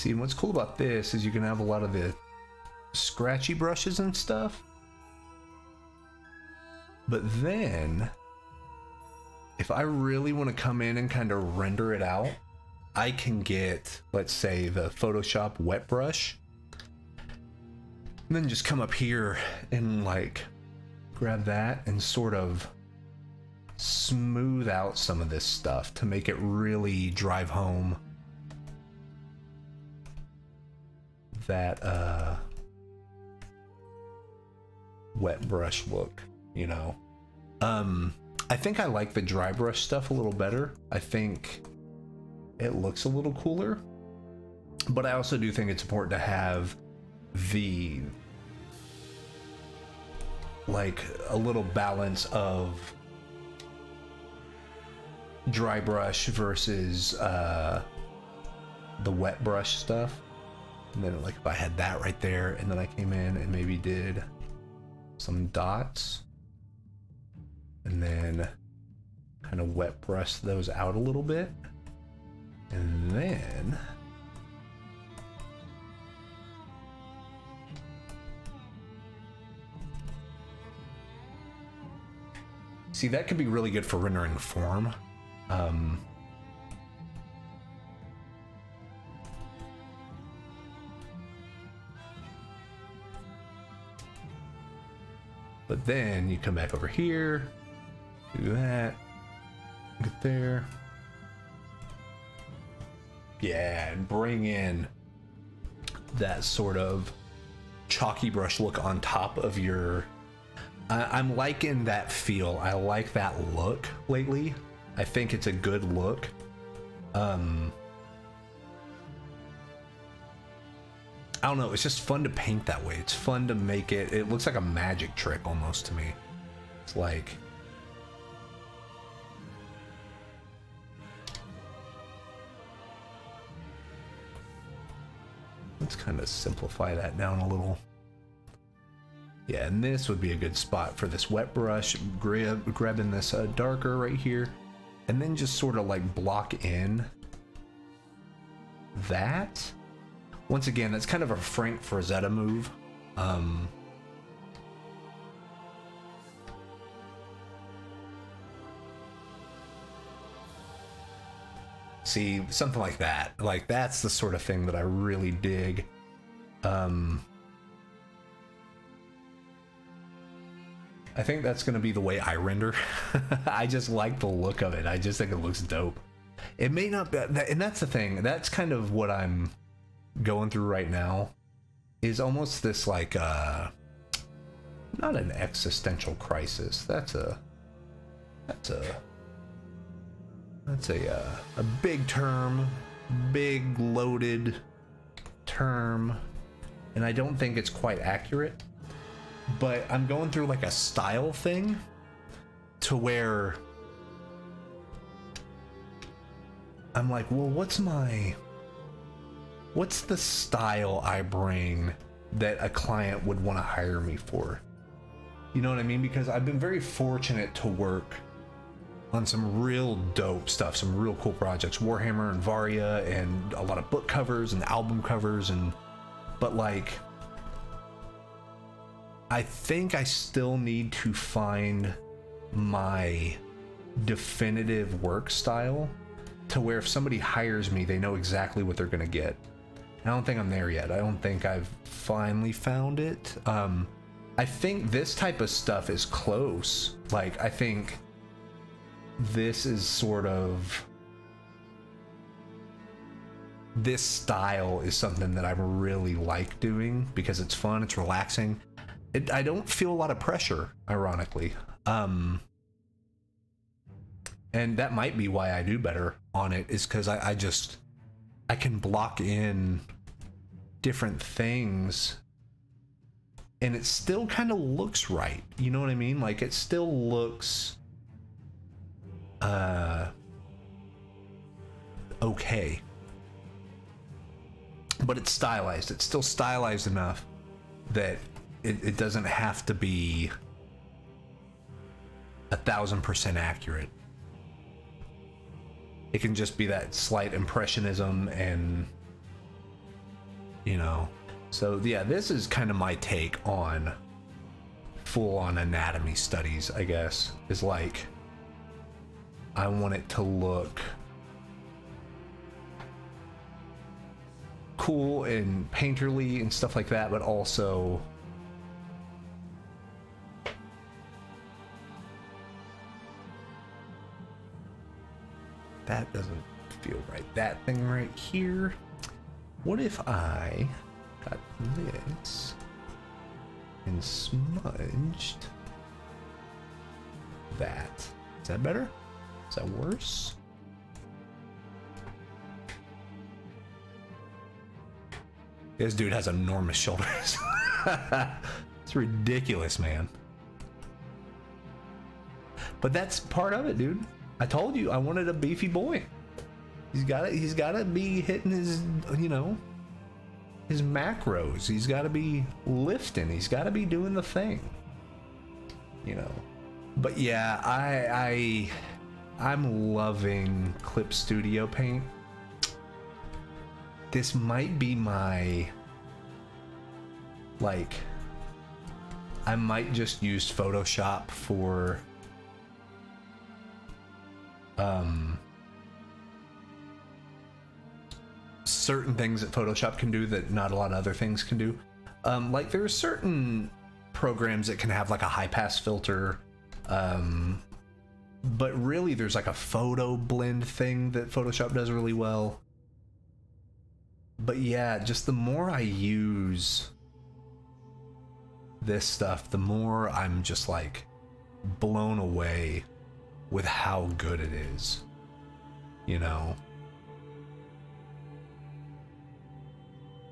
see, what's cool about this is you can have a lot of the scratchy brushes and stuff. But then, if I really want to come in and kind of render it out, I can get, let's say, the Photoshop wet brush. And then just come up here and like grab that and sort of smooth out some of this stuff to make it really drive home that wet brush look, you know. I think I like the dry brush stuff a little better. I think it looks a little cooler, but I also do think it's important to have the like a little balance of dry brush versus the wet brush stuff. And then like if I had that right there and then I came in and maybe did some dots and then kind of wet brush those out a little bit, and then see, that could be really good for rendering form. But then you come back over here, do that, get there. Yeah, and bring in that sort of chalky brush look on top of your... I'm liking that feel. I like that look lately. I think it's a good look. I don't know, it's just fun to paint that way. It's fun to make it... It looks like a magic trick almost to me. It's like... Let's kind of simplify that down a little. Yeah, and this would be a good spot for this wet brush, grabbing this darker right here, and then just sort of like block in that. Once again, that's kind of a Frank Frazetta move. See, something like that. Like, that's the sort of thing that I really dig. I think that's going to be the way I render. I just like the look of it. I just think it looks dope. It may not be, and that's the thing. That's kind of what I'm going through right now, is almost this like, not an existential crisis. That's a big term, big loaded term, and I don't think it's quite accurate. But I'm going through like a style thing to where I'm like, well, what's the style I bring that a client would want to hire me for? You know what I mean? Because I've been very fortunate to work on some real dope stuff, some real cool projects, Warhammer and Varia, and a lot of book covers and album covers, but like, I think I still need to find my definitive work style to where if somebody hires me, they know exactly what they're gonna get. I don't think I'm there yet. I don't think I've finally found it. I think this type of stuff is close. Like, I think this is sort of... This style is something that I really like doing because it's fun, it's relaxing. I don't feel a lot of pressure, ironically. And that might be why I do better on it, is because I can block in different things and it still kind of looks right. You know what I mean? Like, it still looks okay. But it's stylized. It's still stylized enough that it doesn't have to be 1000% accurate. It can just be that slight impressionism, and you know. So yeah, this is kind of my take on full-on anatomy studies, I guess. Is like, I want it to look cool and painterly and stuff like that, but also that doesn't feel right. That thing right here. What if I got this and smudged that? Is that better? Is that worse? This dude has enormous shoulders. It's ridiculous, man. But that's part of it, dude. I told you I wanted a beefy boy. He's gotta be hitting his, you know, his macros. He's gotta be lifting. He's gotta be doing the thing. You know. But yeah, I'm loving Clip Studio Paint. This might be my, like, I might just use Photoshop for certain things that Photoshop can do that not a lot of other things can do. Like, there are certain programs that can have like a high pass filter, but really there's like a photo blend thing that Photoshop does really well. But yeah, just the more I use this stuff, the more I'm just like blown away with how good it is, you know.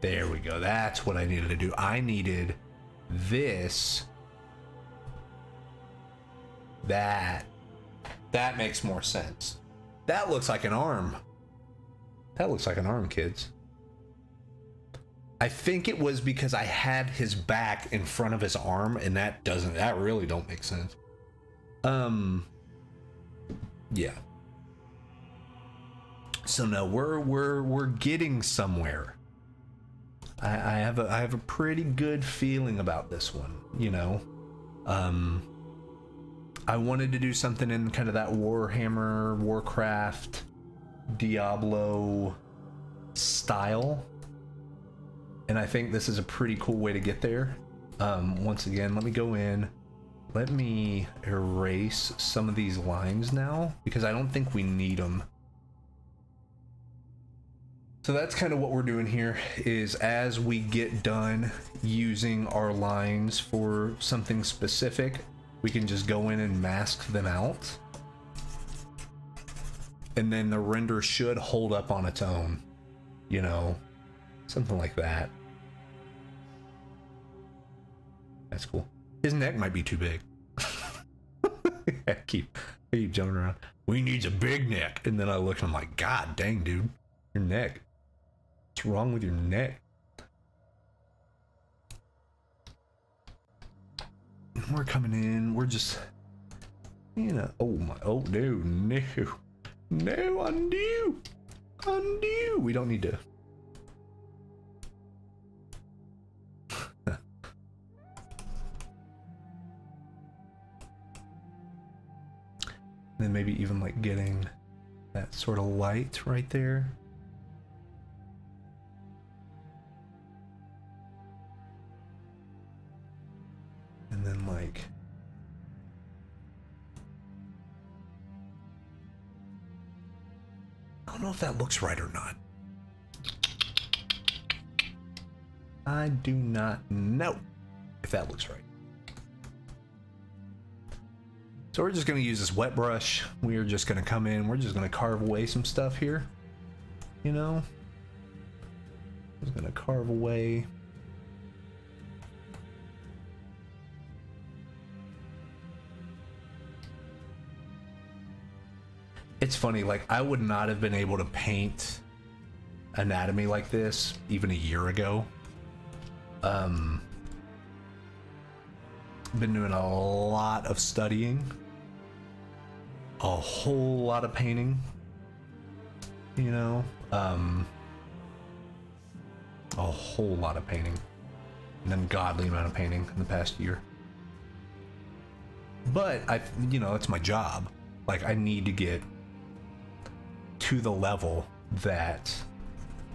There we go. That's what I needed to do. I needed this. That makes more sense. That looks like an arm. That looks like an arm, kids. I think it was because I had his back in front of his arm, and that really don't make sense. Yeah. So no, we're getting somewhere. I have a pretty good feeling about this one, you know. I wanted to do something in kind of that Warhammer, Warcraft, Diablo style, and I think this is a pretty cool way to get there. Once again, let me go in. Let me erase some of these lines now, because I don't think we need them. So that's kind of what we're doing here, is as we get done using our lines for something specific, we can just go in and mask them out. And then the render should hold up on its own, you know, something like that. That's cool. His neck might be too big. I keep jumping around. We need a big neck. And then I look and I'm like, God dang, dude, your neck. What's wrong with your neck? We're coming in. We're just, you know. Oh my. Oh no, no, no. Undo, undo. We don't need to. Then maybe even like getting that sort of light right there. And then like I don't know if that looks right or not. I do not know if that looks right. So we're just going to use this wet brush. We are just going to come in. We're just going to carve away some stuff here. You know? Just going to carve away. It's funny, like I would not have been able to paint anatomy like this even a year ago. Been doing a lot of studying, a whole lot of painting, you know, a whole lot of painting, an ungodly amount of painting in the past year. But you know, it's my job. Like I need to get to the level that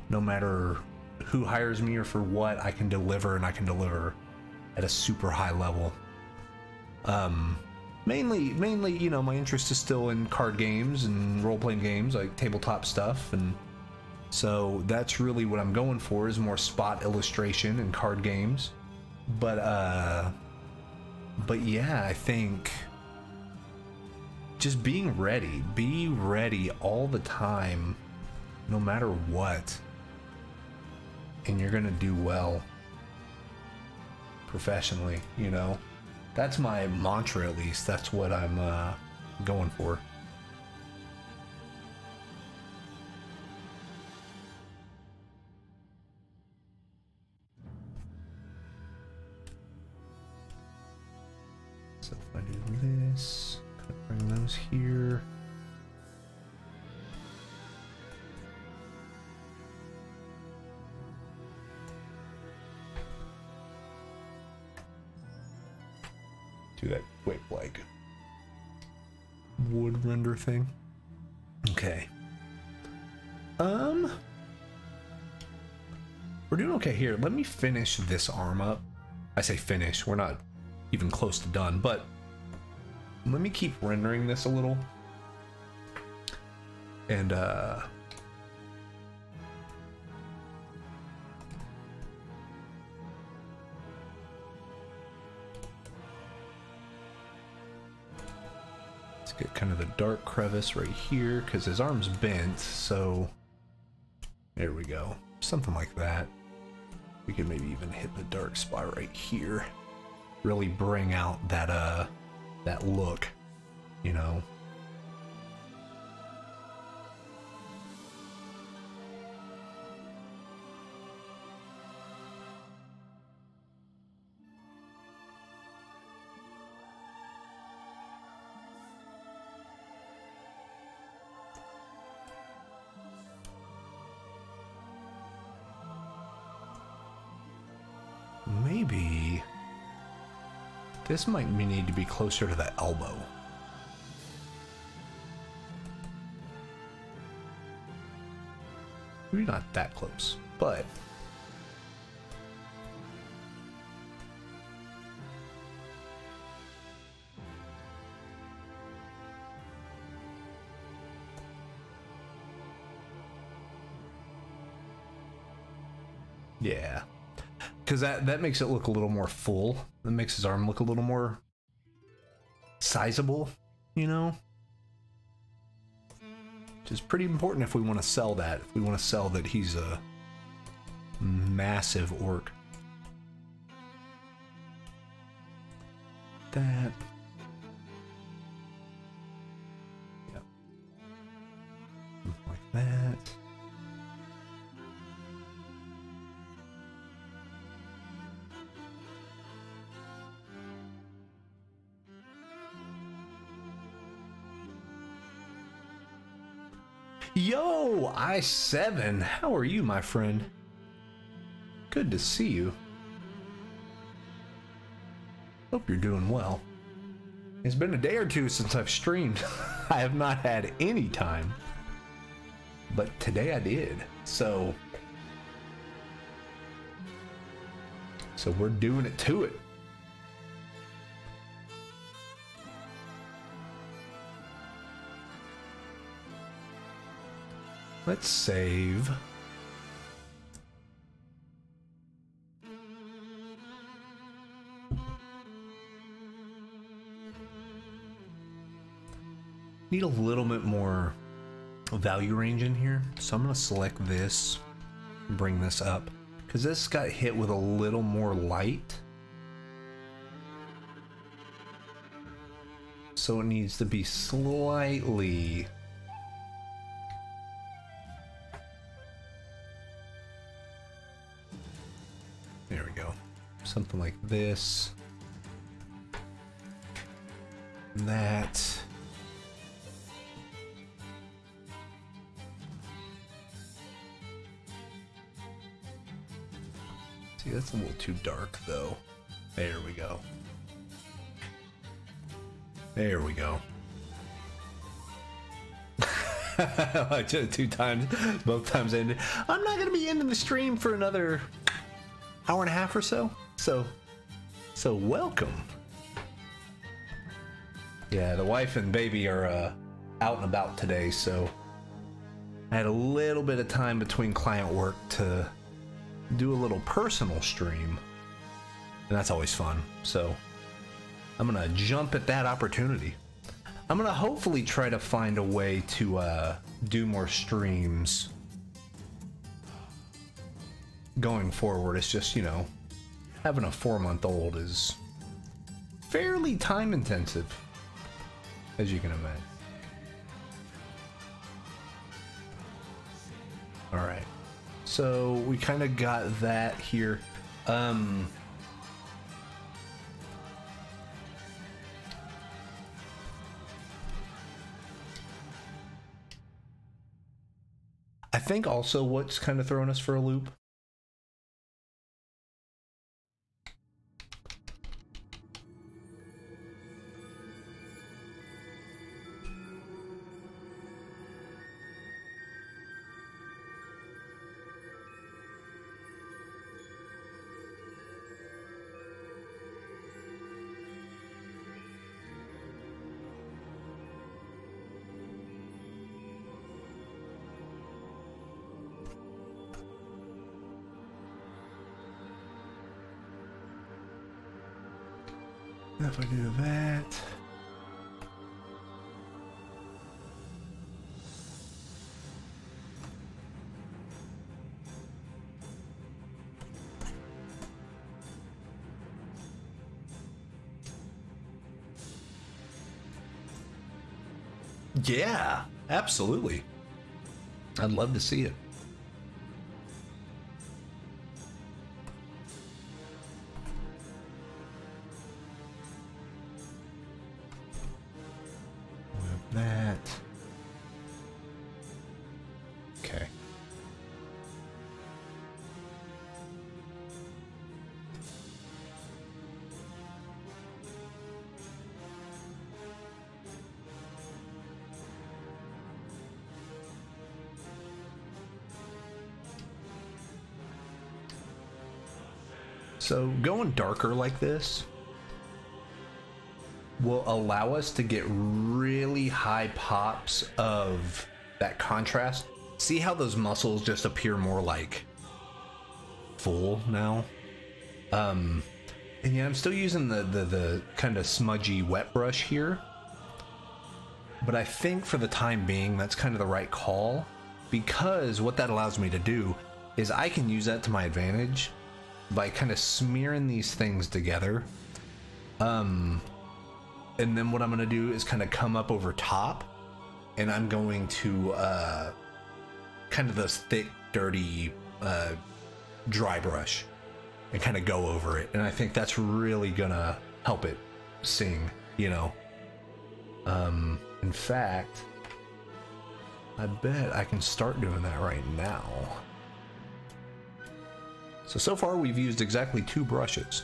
no matter who hires me or for what, I can deliver, and I can deliver at a super high level. Mainly, you know, my interest is still in card games and role-playing games, like tabletop stuff, and so that's really what I'm going for, is more spot illustration and card games. But yeah, I think just being ready, be ready all the time, no matter what, and you're gonna do well professionally, you know. That's my mantra, at least. That's what I'm going for. So if I do this, bring those here. Do that quick, like, wood render thing. Okay. We're doing okay here. Let me finish this arm up. I say finish, we're not even close to done, but let me keep rendering this a little. And Get kind of the dark crevice right here because his arm's bent, so there we go. Something like that. We could maybe even hit the dark spot right here. Really bring out that that look, you know. Maybe this might need to be closer to the elbow. Maybe not that close, but yeah. Because that makes it look a little more full. That makes his arm look a little more sizable, you know? Which is pretty important if we want to sell that. If we want to sell that he's a massive orc. That. Yep. Like that. Yo, I7, how are you, my friend? Good to see you. Hope you're doing well. It's been a day or two since I've streamed. I have not had any time, but today I did. So we're doing it to it. Let's save. Need a little bit more value range in here, so I'm going to select this, bring this up, because this got hit with a little more light. So it needs to be slightly... There we go. Something like this. That. See, that's a little too dark though. There we go. There we go. Two times, both times ended. I'm not gonna be ending the stream for another hour and a half or so. So welcome. Yeah, the wife and baby are out and about today, so I had a little bit of time between client work to do a little personal stream, and that's always fun. So I'm gonna jump at that opportunity. I'm gonna hopefully try to find a way to do more streams going forward. It's just, you know, having a 4-month-old is fairly time intensive, as you can imagine. All right, so we kind of got that here. I think also what's kind of throwing us for a loop, if I do that, Yeah, absolutely. I'd love to see it. With that. Okay. So going darker like this will allow us to get really high pops of that contrast. See how those muscles just appear more like full now? And yeah, I'm still using the kind of smudgy wet brush here. But I think for the time being, that's kind of the right call, because what that allows me to do is I can use that to my advantage by kind of smearing these things together. And then what I'm going to do is kind of come up over top, and I'm going to kind of this thick, dirty dry brush and kind of go over it. And I think that's really going to help it sing, you know. In fact, I bet I can start doing that right now. So far we've used exactly 2 brushes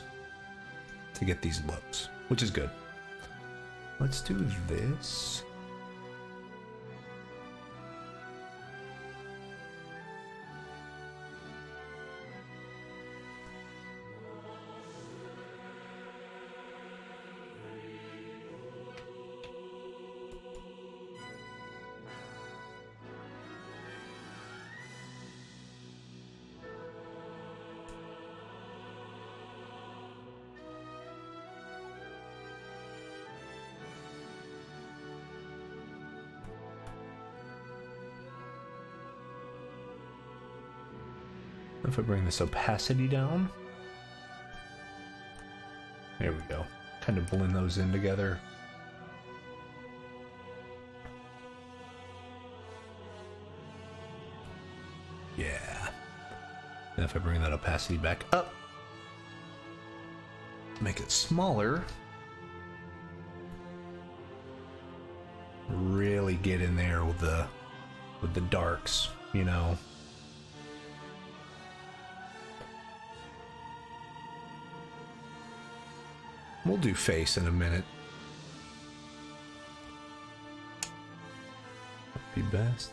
to get these looks, which is good. Let's do this. If I bring this opacity down, there we go. Kind of blend those in together. Yeah. And if I bring that opacity back up, make it smaller, really get in there with the darks, you know. We'll do face in a minute. That'd be best.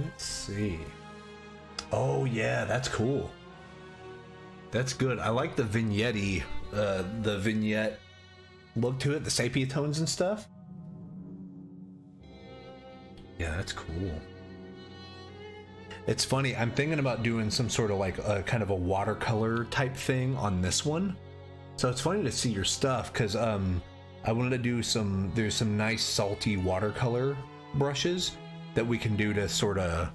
Let's see. Oh yeah, that's cool. That's good. I like the vignette-y, the vignette look to it, the sepia tones and stuff. Yeah, that's cool. It's funny, I'm thinking about doing some sort of like a kind of a watercolor type thing on this one. So it's funny to see your stuff, because I wanted to do there's some nice salty watercolor brushes that we can do to sort of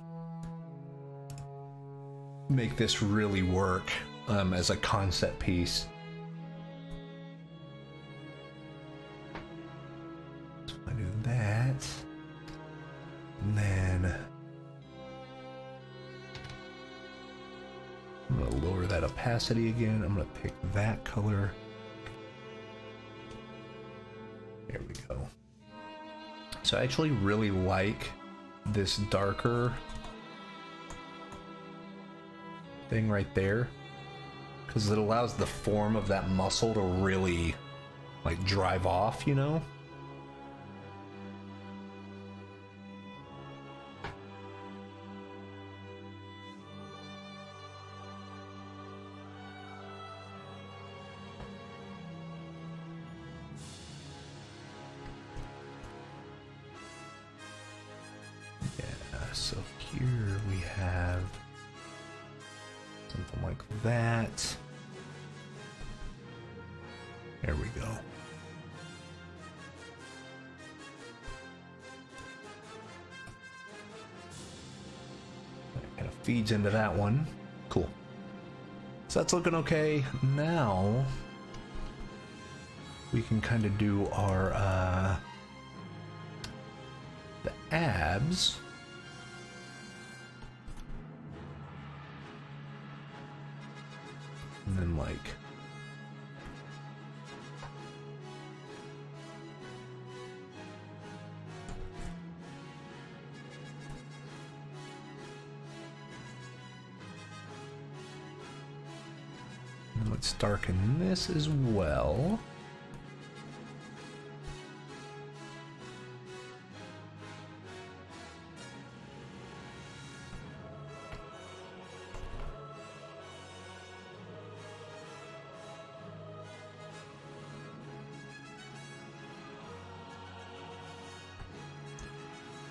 make this really work as a concept piece. So I do that, and then I'm going to lower that opacity again. I'm going to pick that color. There we go. So I actually really like this darker thing right there, because it allows the form of that muscle to really like drive off, you know? So here we have something like that. There we go. That kind of feeds into that one. Cool. So that's looking okay. Now we can kind of do our the abs. And then like let's darken this as well.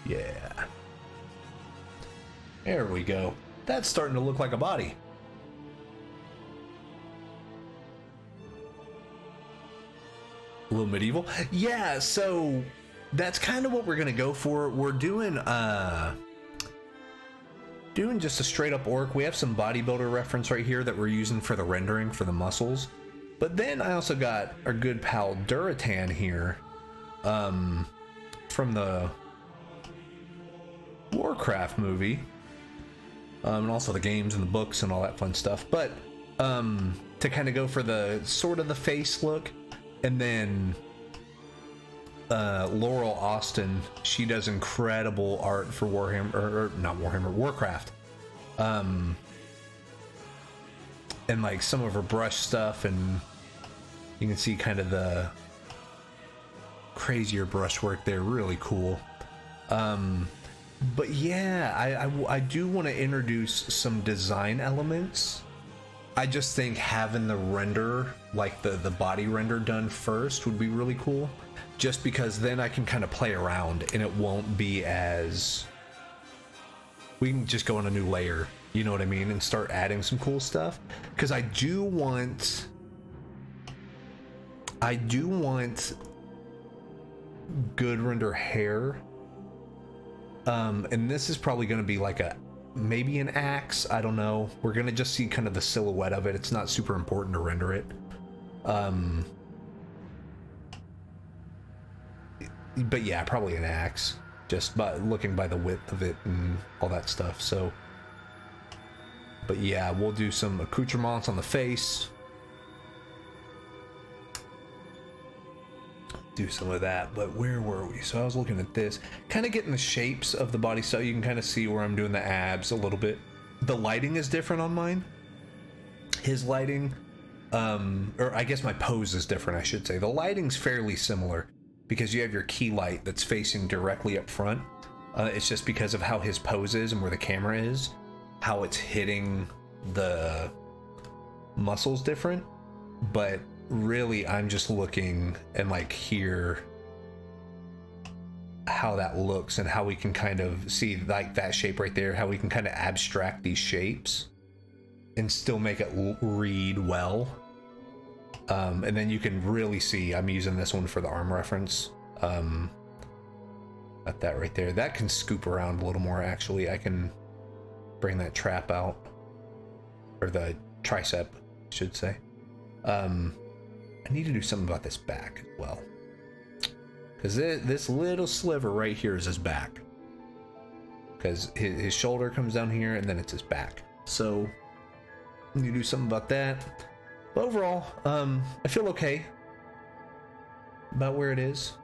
Yeah. There we go. That's starting to look like a body. A little medieval. Yeah, so that's kind of what we're gonna go for. We're doing just a straight up orc. We have some bodybuilder reference right here that we're using for the rendering for the muscles. But then I also got our good pal Duratan here, from the Warcraft movie, and also the games and the books and all that fun stuff. But to kind of go for the sort of the face look. And then Laurel Austin, she does incredible art for Warhammer, or not Warhammer, Warcraft. And like some of her brush stuff, and you can see kind of the crazier brushwork there, really cool. But yeah, I do want to introduce some design elements. I just think having the render, like the body render done first would be really cool, just because then I can kind of play around and it won't be as, we can just go on a new layer, you know what I mean, and start adding some cool stuff. Because I do want good render hair, and this is probably going to be like maybe an axe, I don't know. We're gonna just see kind of the silhouette of it. It's not super important to render it. But yeah, probably an axe, just by looking by the width of it and all that stuff. So, but yeah, we'll do some accoutrements on the face. Do some of that. But where were we? So I was looking at this, kind of getting the shapes of the body, so you can kind of see where I'm doing the abs a little bit. The lighting is different on mine. His lighting, or I guess my pose is different, I should say. The lighting's fairly similar because you have your key light that's facing directly up front. It's just because of how his pose is and where the camera is, how it's hitting the muscles different. But really, I'm just looking and like hear how that looks and how we can kind of see like that shape right there, how we can kind of abstract these shapes and still make it read well. And then you can really see, I'm using this one for the arm reference. At that right there, that can scoop around a little more. Actually, I can bring that trap out, or the tricep, I should say. I need to do something about this back as well, because this little sliver right here is his back, because his shoulder comes down here and then it's his back. So I need to do something about that. But overall, I feel okay about where it is.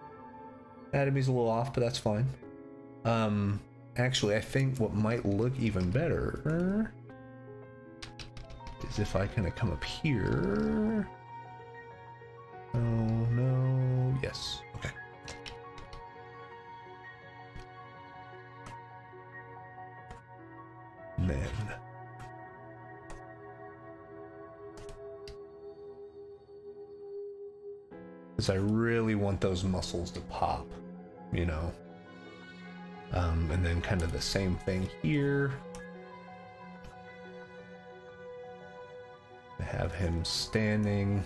Anatomy's a little off, but that's fine. Actually, I think what might look even better is if I kind of come up here. Oh no, yes, okay. And then because I really want those muscles to pop, you know. And then kind of the same thing here. I have him standing.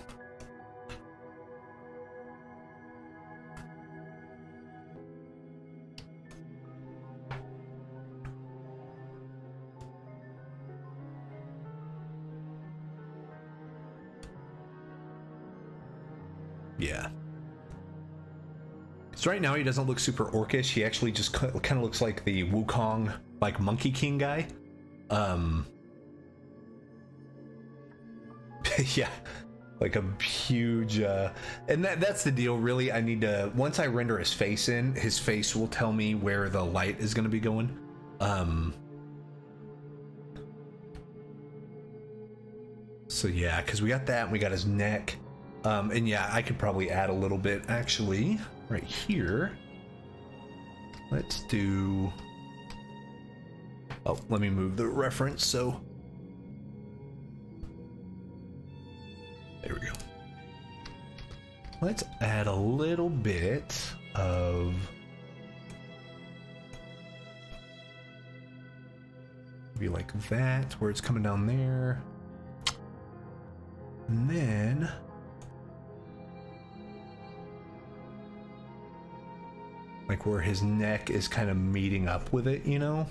Yeah. So right now he doesn't look super orcish. He actually just kind of looks like the Wukong, like Monkey King guy. Yeah, like a huge, and that's the deal, really. I need to, once I render his face in, his face will tell me where the light is going to be going. So yeah, because we got that, and we got his neck. And yeah, I could probably add a little bit, actually, right here. Let's do, oh, let me move the reference, so. There we go. Let's add a little bit of maybe like that, where it's coming down there. And then like where his neck is kind of meeting up with it, you know?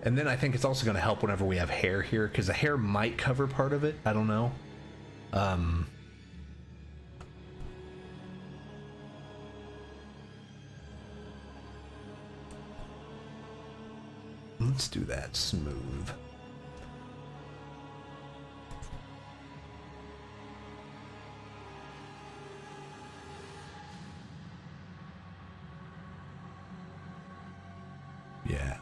And then I think it's also going to help whenever we have hair here, because the hair might cover part of it. I don't know. Let's do that smooth. Yeah.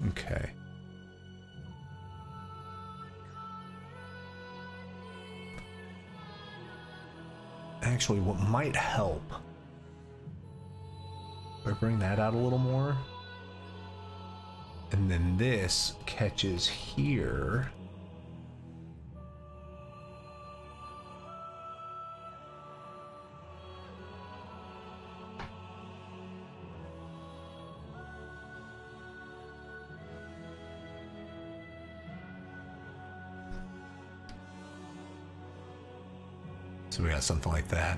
Okay. Actually, what might help, if I bring that out a little more, and then this catches here. So we got something like that.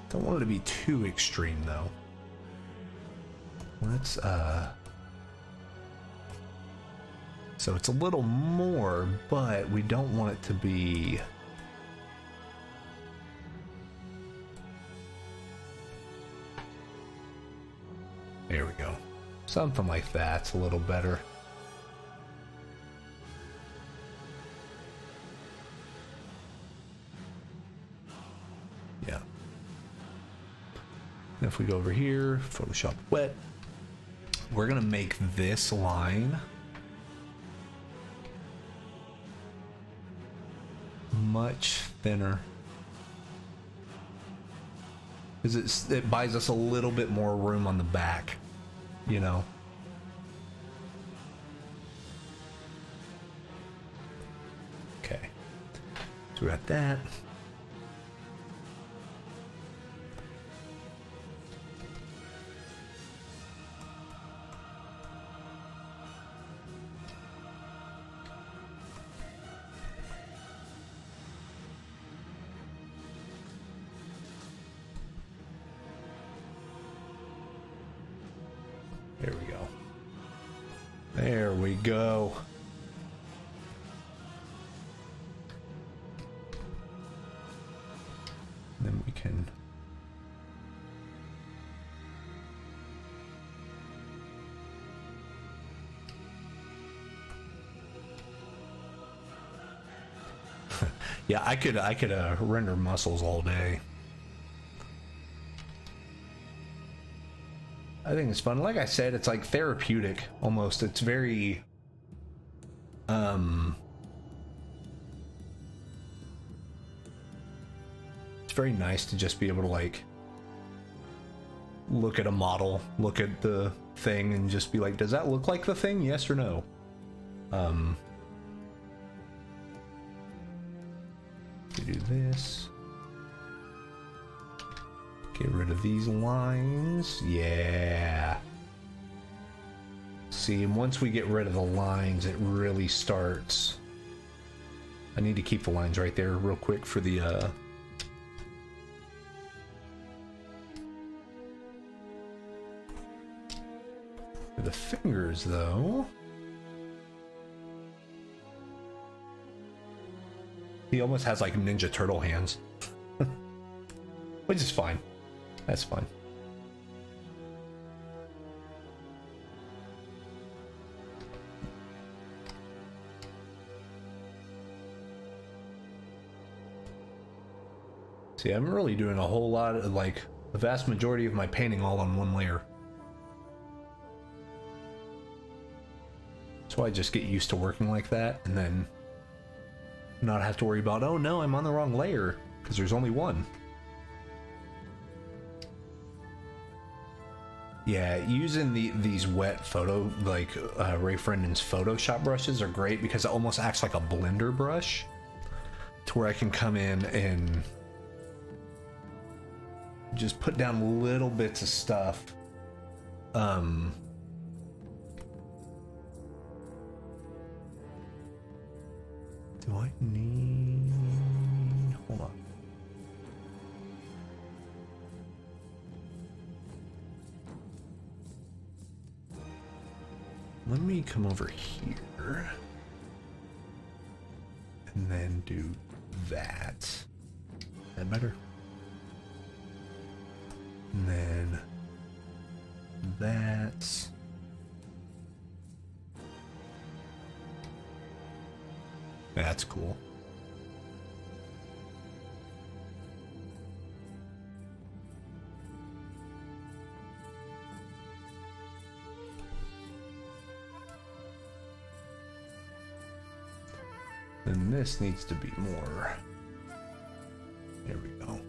Don't want it to be too extreme though. Let's so it's a little more, but we don't want it to be there we go. Something like that's a little better. If we go over here, Photoshop wet, we're gonna make this line much thinner, because it buys us a little bit more room on the back, you know. Okay, so we got that. There we go. There we go. Then we can yeah, I could render muscles all day. I think it's fun. Like I said, it's like therapeutic almost. It's very it's very nice to just be able to like look at a model, look at the thing and just be like, does that look like the thing? Yes or no? We do this. Get rid of these lines. Yeah. See, and once we get rid of the lines, it really starts. I need to keep the lines right there real quick for the The fingers, though. He almost has like Ninja Turtle hands. Which is fine. That's fine. See, I'm really doing a whole lot of, like, the vast majority of my painting all on one layer. So I just get used to working like that, and then not have to worry about, oh no, I'm on the wrong layer, because there's only one. Yeah, using these wet photo, like Ray Frendon's Photoshop brushes are great because it almost acts like a blender brush, to where I can come in and just put down little bits of stuff. Do I need... Hold on. Let me come over here and then do that. Is that better? And then that. That's cool. And this needs to be more. There we go.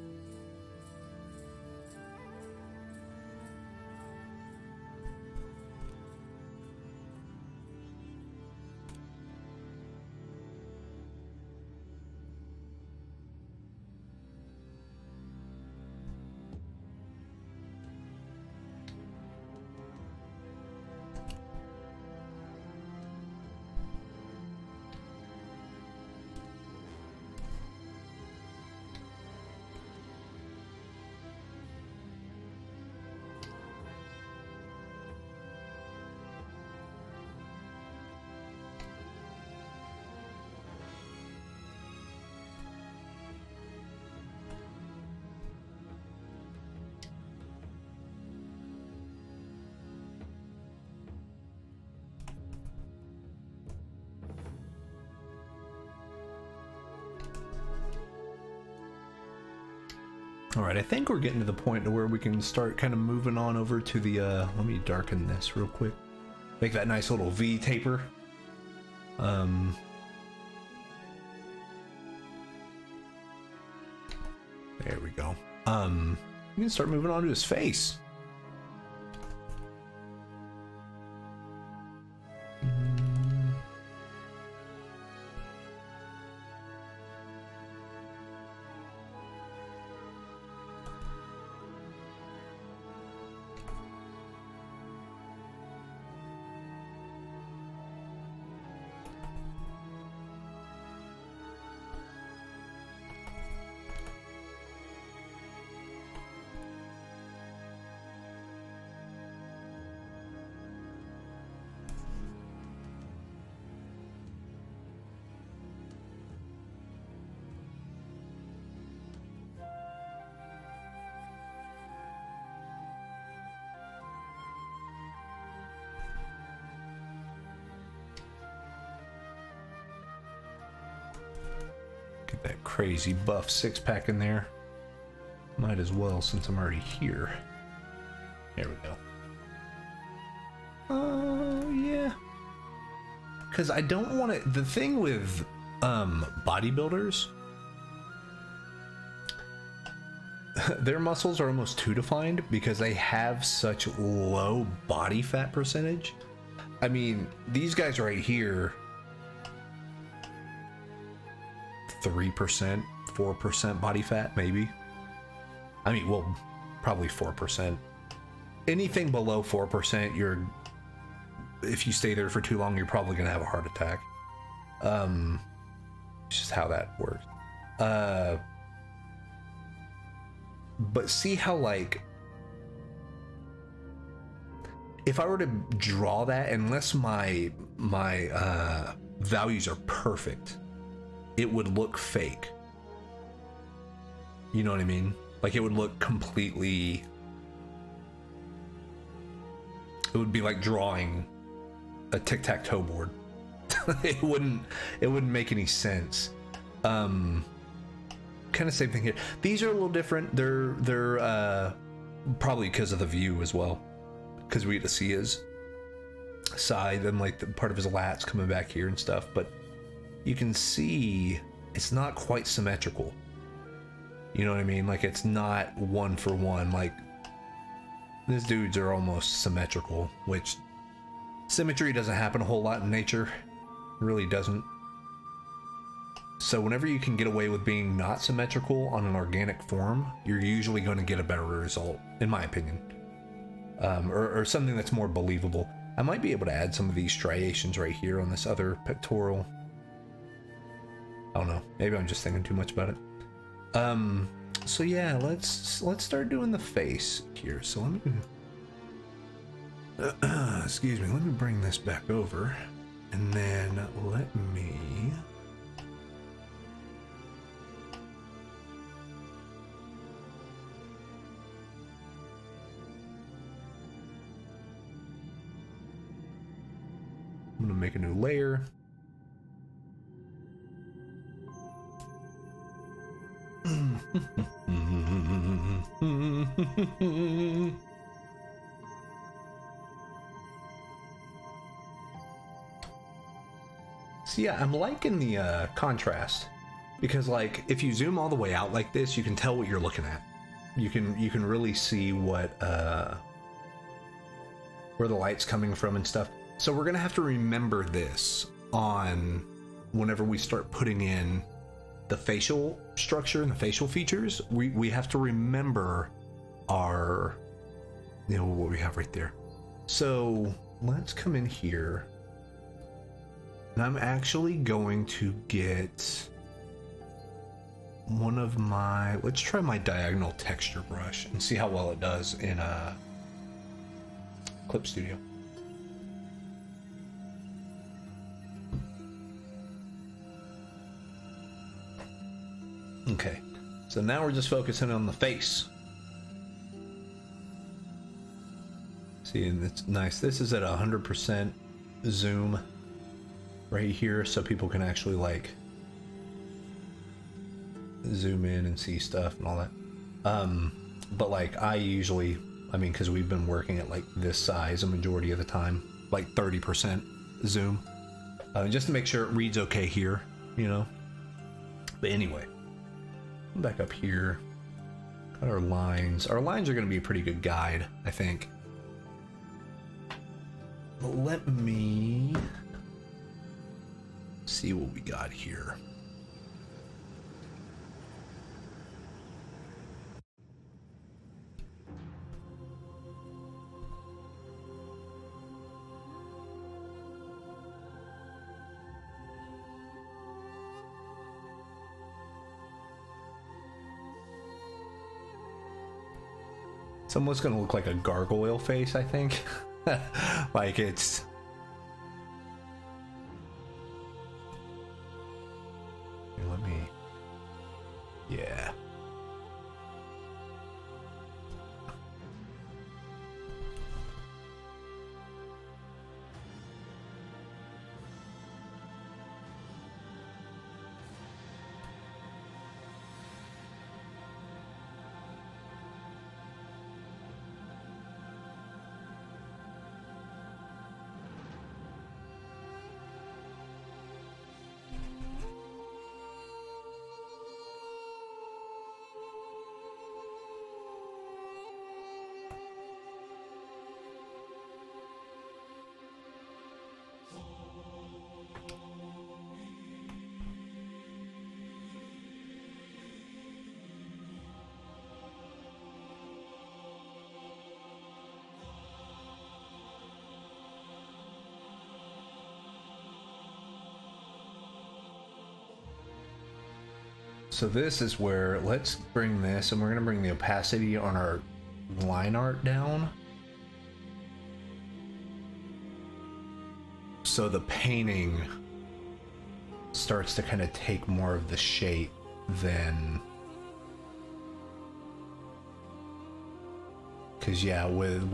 All right, I think we're getting to the point where we can start kind of moving on over to the, let me darken this real quick. Make that nice little V taper. There we go. We can start moving on to his face. Get that crazy buff six-pack in there. Might as well, since I'm already here. There we go. Yeah. Because I don't want to... The thing with bodybuilders, their muscles are almost too defined because they have such low body fat percentage. I mean, these guys right here, 3%, 4% body fat, maybe. I mean, well, probably 4%. Anything below 4%, you're, if you stay there for too long, you're probably gonna have a heart attack. It's just how that works. But see how, like, if I were to draw that, unless my values are perfect, it would look fake. You know what I mean? Like it would look completely, it would be like drawing a tic-tac-toe board. it wouldn't make any sense. Kind of same thing here. These are a little different. They're probably because of the view as well, because we get to see his side and like the part of his lats coming back here and stuff, but you can see it's not quite symmetrical. You know what I mean? Like it's not one for one. Like these dudes are almost symmetrical, which symmetry doesn't happen a whole lot in nature. It really doesn't. So whenever you can get away with being not symmetrical on an organic form, you're usually going to get a better result, in my opinion. Or something that's more believable. I might be able to add some of these striations right here on this other pectoral. I don't know. Maybe I'm just thinking too much about it. So yeah, let's start doing the face here. So let me excuse me, let me bring this back over, and then let me I'm gonna make a new layer. So yeah, I'm liking the contrast, because like if you zoom all the way out like this, you can tell what you're looking at. You can really see what where the light's coming from and stuff. So we're gonna have to remember this on whenever we start putting in the facial structure and the facial features. We have to remember our, you know, what we have right there. So let's come in here, and I'm actually going to get one of my, let's try my diagonal texture brush and see how well it does in Clip Studio. Okay, so now we're just focusing on the face. See, and it's nice. This is at 100% zoom right here, so people can actually like zoom in and see stuff and all that. But like I usually, I mean, because we've been working at like this size a majority of the time, like 30% zoom, just to make sure it reads okay here, you know. But anyway, back up here, got our lines. Our lines are going to be a pretty good guide, I think. Let me see what we got here. It's almost gonna look like a gargoyle face, I think. Like it's... Here, let me... Yeah. So this is where, let's bring this, and we're going to bring the opacity on our line art down. so the painting starts to kind of take more of the shape than, because yeah, with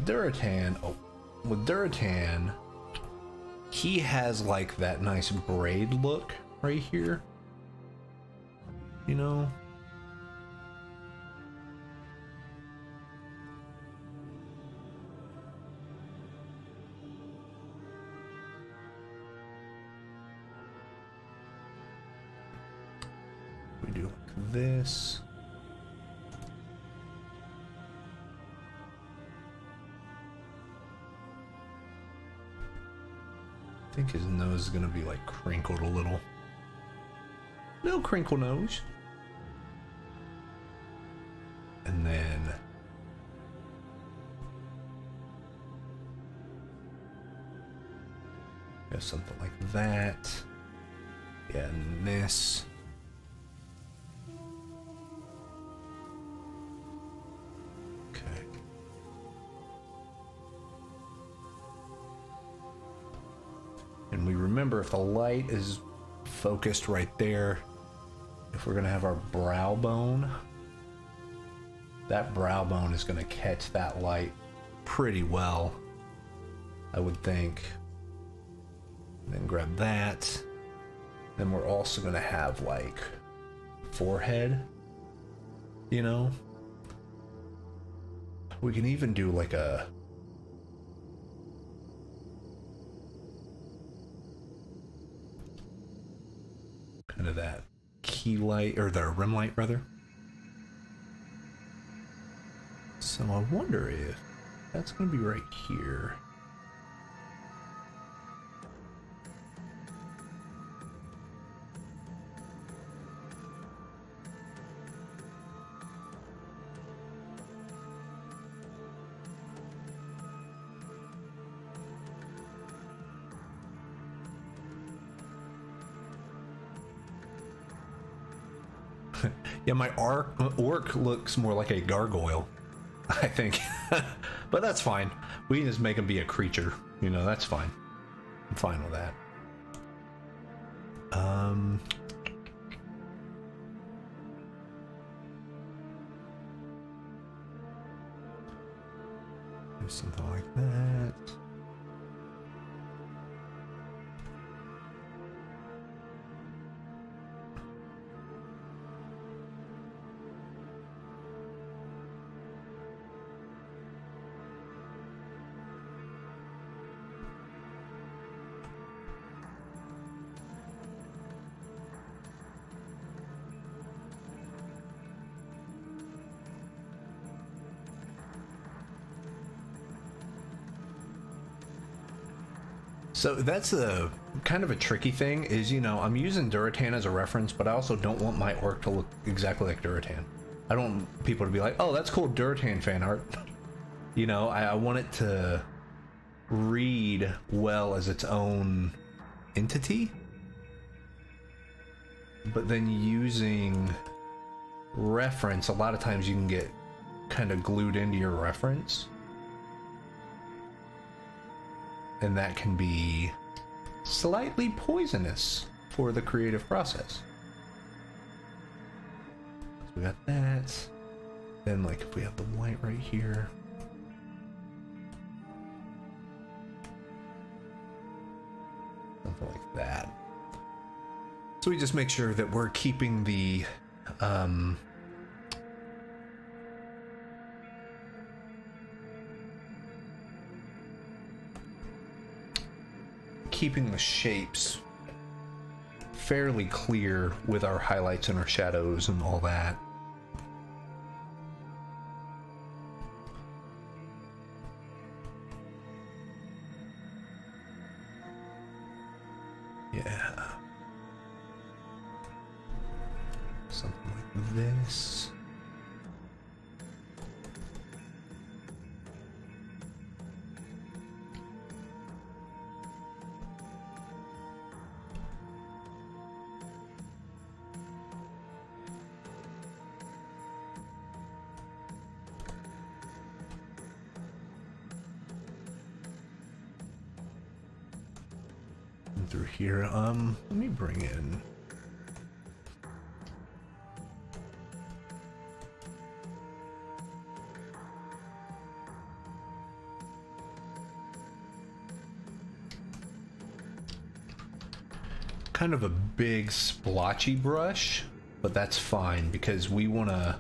Durotan, with Durotan, he has like that nice braid look right here, you know. We do like this. I think his nose is gonna be like crinkled a little. Little crinkle nose. And then have something like that. Yeah, and this. Okay. And we remember, if the light is focused right there, if we're gonna have our brow bone, that brow bone is gonna catch that light pretty well, I would think. And then grab that. Then we're also gonna have like forehead, you know? We can even do like a kind of that key light, or the rim light rather. So I wonder if that's gonna be right here. Yeah, my orc looks more like a gargoyle, I think. But that's fine. We can just make him be a creature. You know, that's fine. I'm fine with that. Do something like that. So that's a kind of a tricky thing, is, you know, I'm using Durotan as a reference, but I also don't want my orc to look exactly like Durotan. I don't want people to be like, oh, that's cool Durotan fan art. You know, I want it to read well as its own entity, but then using reference, a lot of times you can get kind of glued into your reference. And that can be slightly poisonous for the creative process. So we got that. Then, like, if we have the white right here. Something like that. So we just make sure that we're keeping the keeping the shapes fairly clear with our highlights and our shadows and all that. Yeah. Something like this. going through here. Let me bring in. Kind of a big splotchy brush, but that's fine because we want to.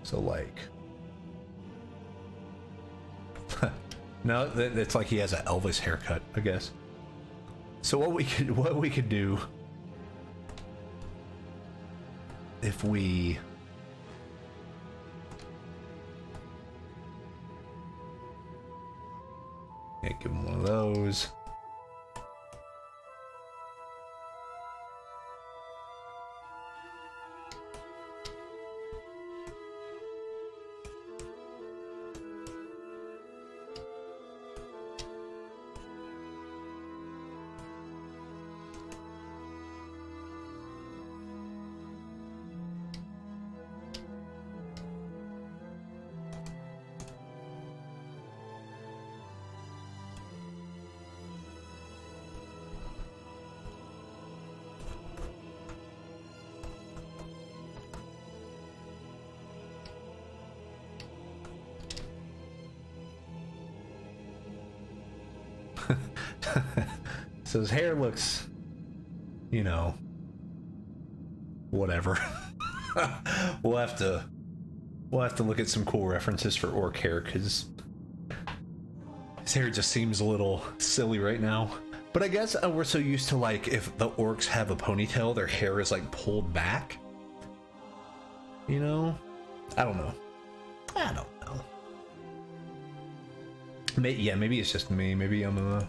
So like, no, it's like he has an Elvis haircut, I guess. So what we could do if we give him one of those. So his hair looks, you know, whatever. we'll have to look at some cool references for orc hair because his hair just seems a little silly right now. But I guess we're so used to, like, if the orcs have a ponytail, their hair is like pulled back. You know? I don't know. Yeah, maybe it's just me. Maybe I'm a...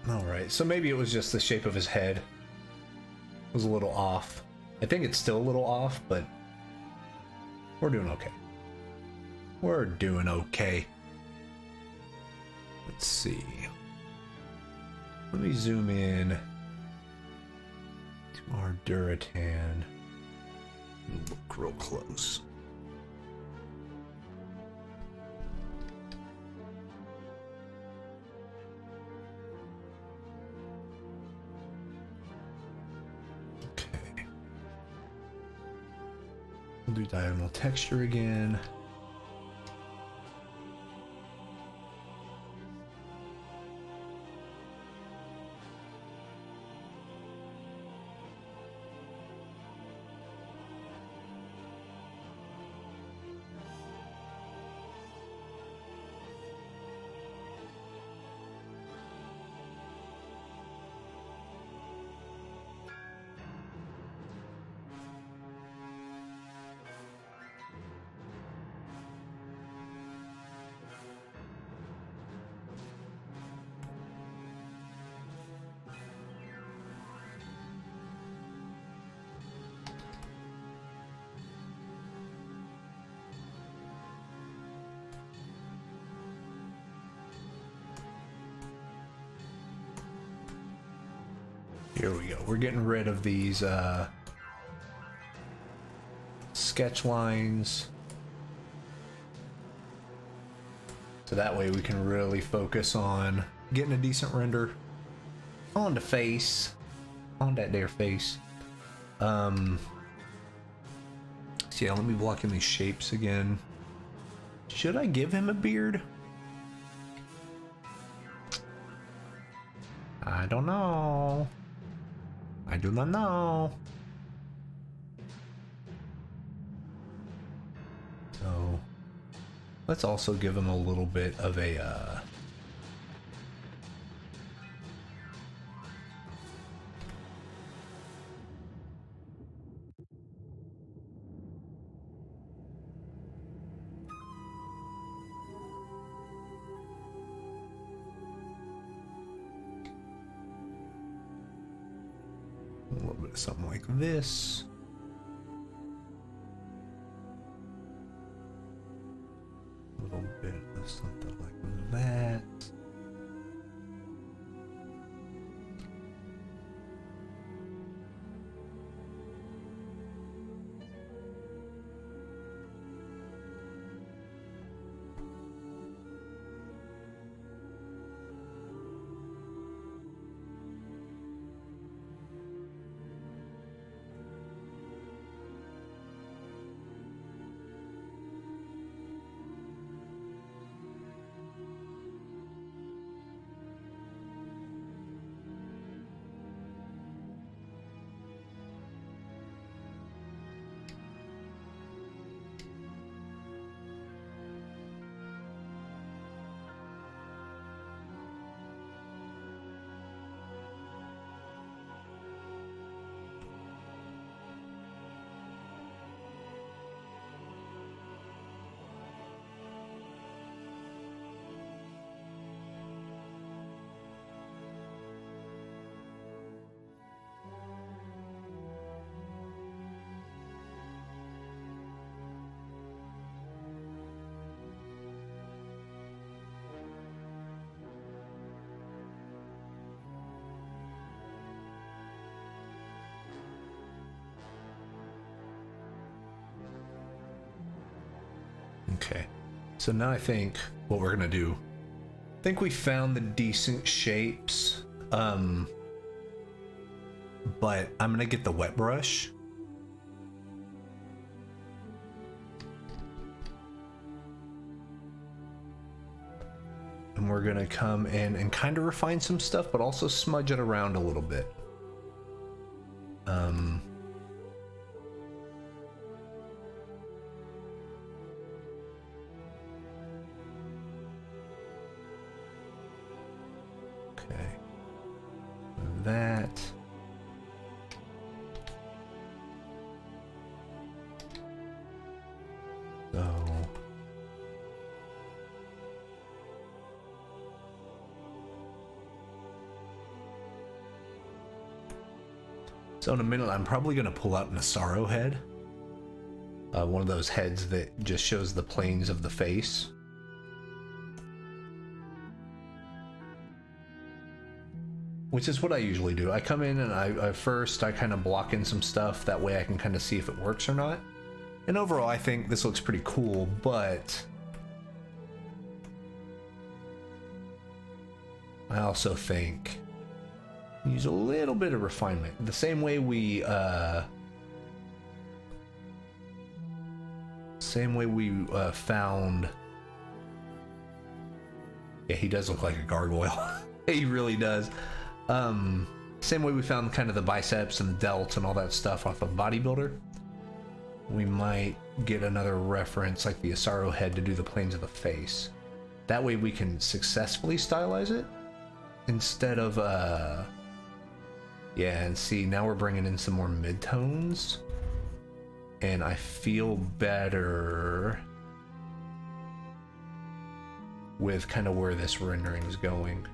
Alright, so maybe it was just the shape of his head was a little off. I think it's still a little off, but we're doing okay. We're doing okay. Let's see. Let me zoom in to our Duratan and look real close. Do diagonal texture again. Here we go. We're getting rid of these sketch lines. So that way we can really focus on getting a decent render on the face. On that there face. So yeah, let me block in these shapes again. Should I give him a beard? I don't know. I do not know. So let's also give him a little bit of a little bit of something like this. A little bit of something like that. Okay, so now I think what we're gonna do, I think we found the decent shapes, but I'm gonna get the wet brush. And we're gonna come in and kind of refine some stuff, but also smudge it around a little bit. That. So in a minute, I'm probably going to pull out an Asaro head. One of those heads that just shows the planes of the face. Which is what I usually do. I come in and I first kind of block in some stuff. That way I can kind of see if it works or not. And overall, I think this looks pretty cool, but I also think use a little bit of refinement. The same way we found. Yeah, he does look like a gargoyle. He really does. Same way we found kind of the biceps and the delts and all that stuff off of Bodybuilder. We might get another reference like the Asaro head to do the planes of the face. That way we can successfully stylize it instead of yeah, and see, now we're bringing in some more midtones and I feel better with kind of where this rendering is going.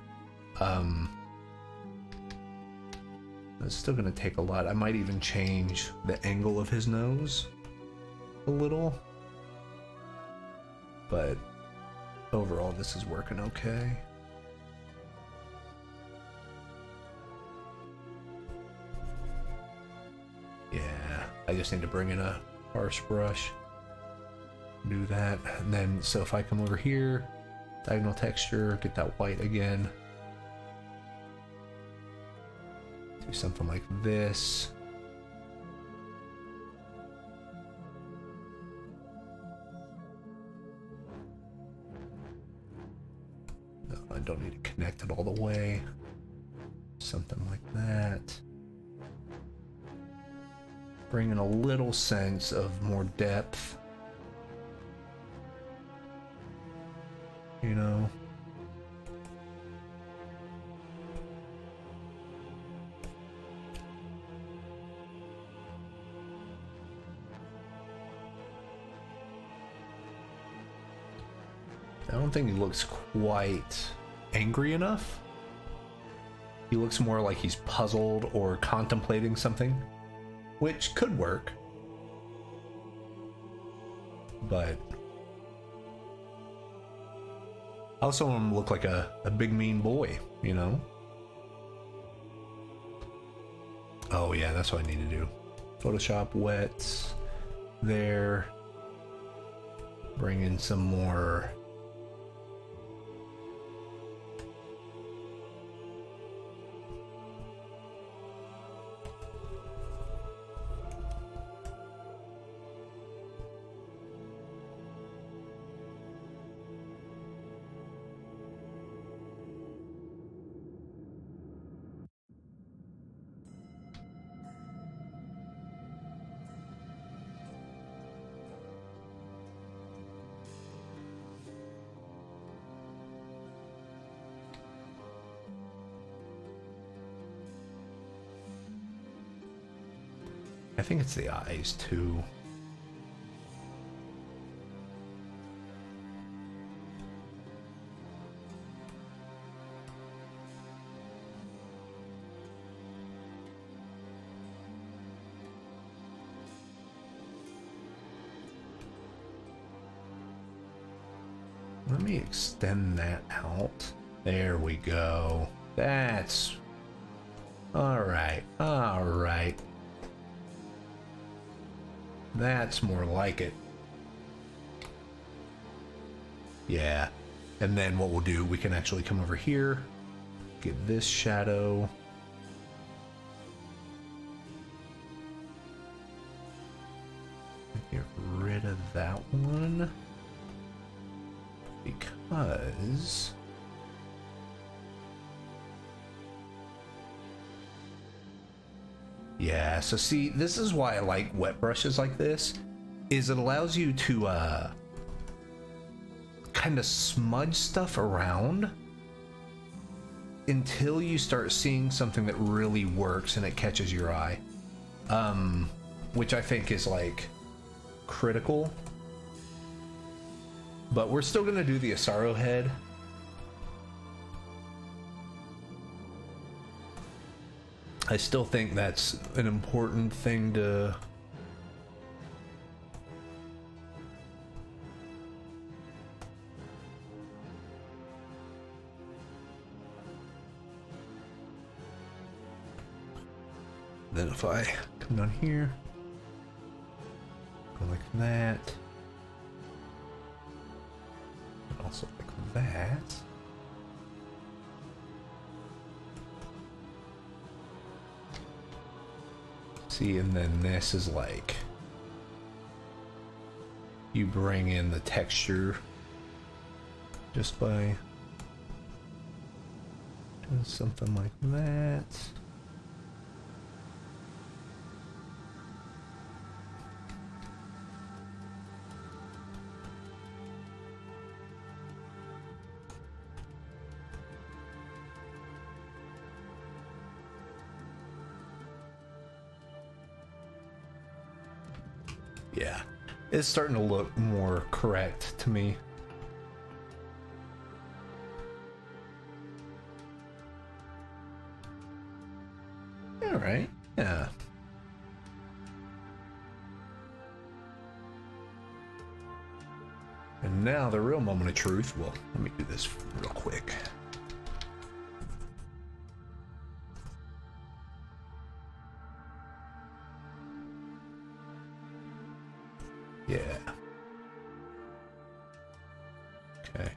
It's still going to take a lot. I might even change the angle of his nose a little, but overall this is working okay. I just need to bring in a harsh brush. Do that, and then so if I come over here, diagonal texture, get that white again. Do something like this. No, I don't need to connect it all the way. Something like that. Bring in a little sense of more depth. You know? I don't think he looks quite angry enough. He looks more like he's puzzled or contemplating something, which could work. But I also want him to look like a big mean boy, you know? Oh yeah, that's what I need to do. Photoshop wets there. Bring in some more. I think it's the eyes too. Let me extend that out. There we go. That's all right. All right. That's more like it. Yeah. And then what we'll do, we can actually come over here, get this shadow. Get rid of that one. Because yeah, so see, this is why I like wet brushes like this, is it allows you to kind of smudge stuff around until you start seeing something that really works and it catches your eye. Which I think is like critical. But we're still gonna do the Asaro head. I still think that's an important thing to then if I come down here, go like that, and also like that. See, and then this is like, you bring in the texture just by doing something like that. Yeah, it's starting to look more correct to me. All right, yeah. And now the real moment of truth. Well, let me do this real quick. Yeah. Okay.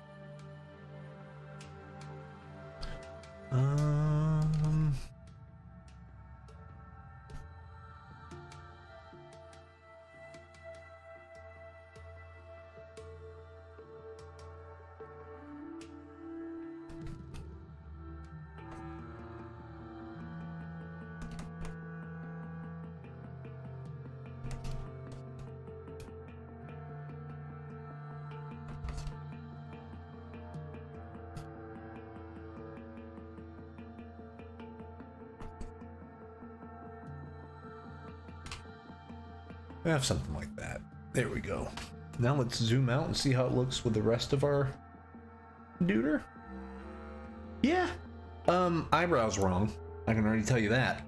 I have something like that. There we go. Now let's zoom out and see how it looks with the rest of our duder. Yeah. Eyebrow's wrong. I can already tell you that.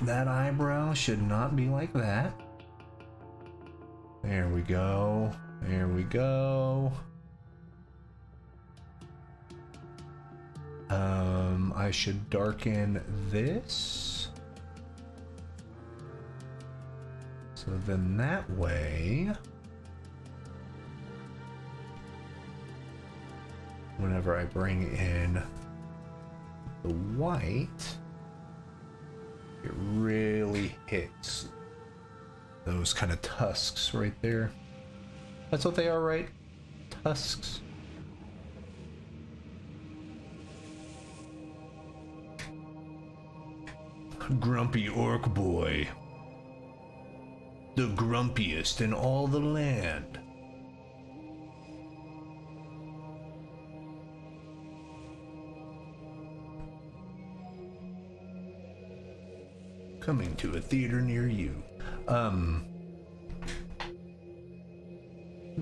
That eyebrow should not be like that. There we go. There we go. I should darken this. So then that way, whenever I bring in the white, it really hits those kind of tusks right there. That's what they are, right? Tusks. Grumpy orc boy. The grumpiest in all the land. Coming to a theater near you.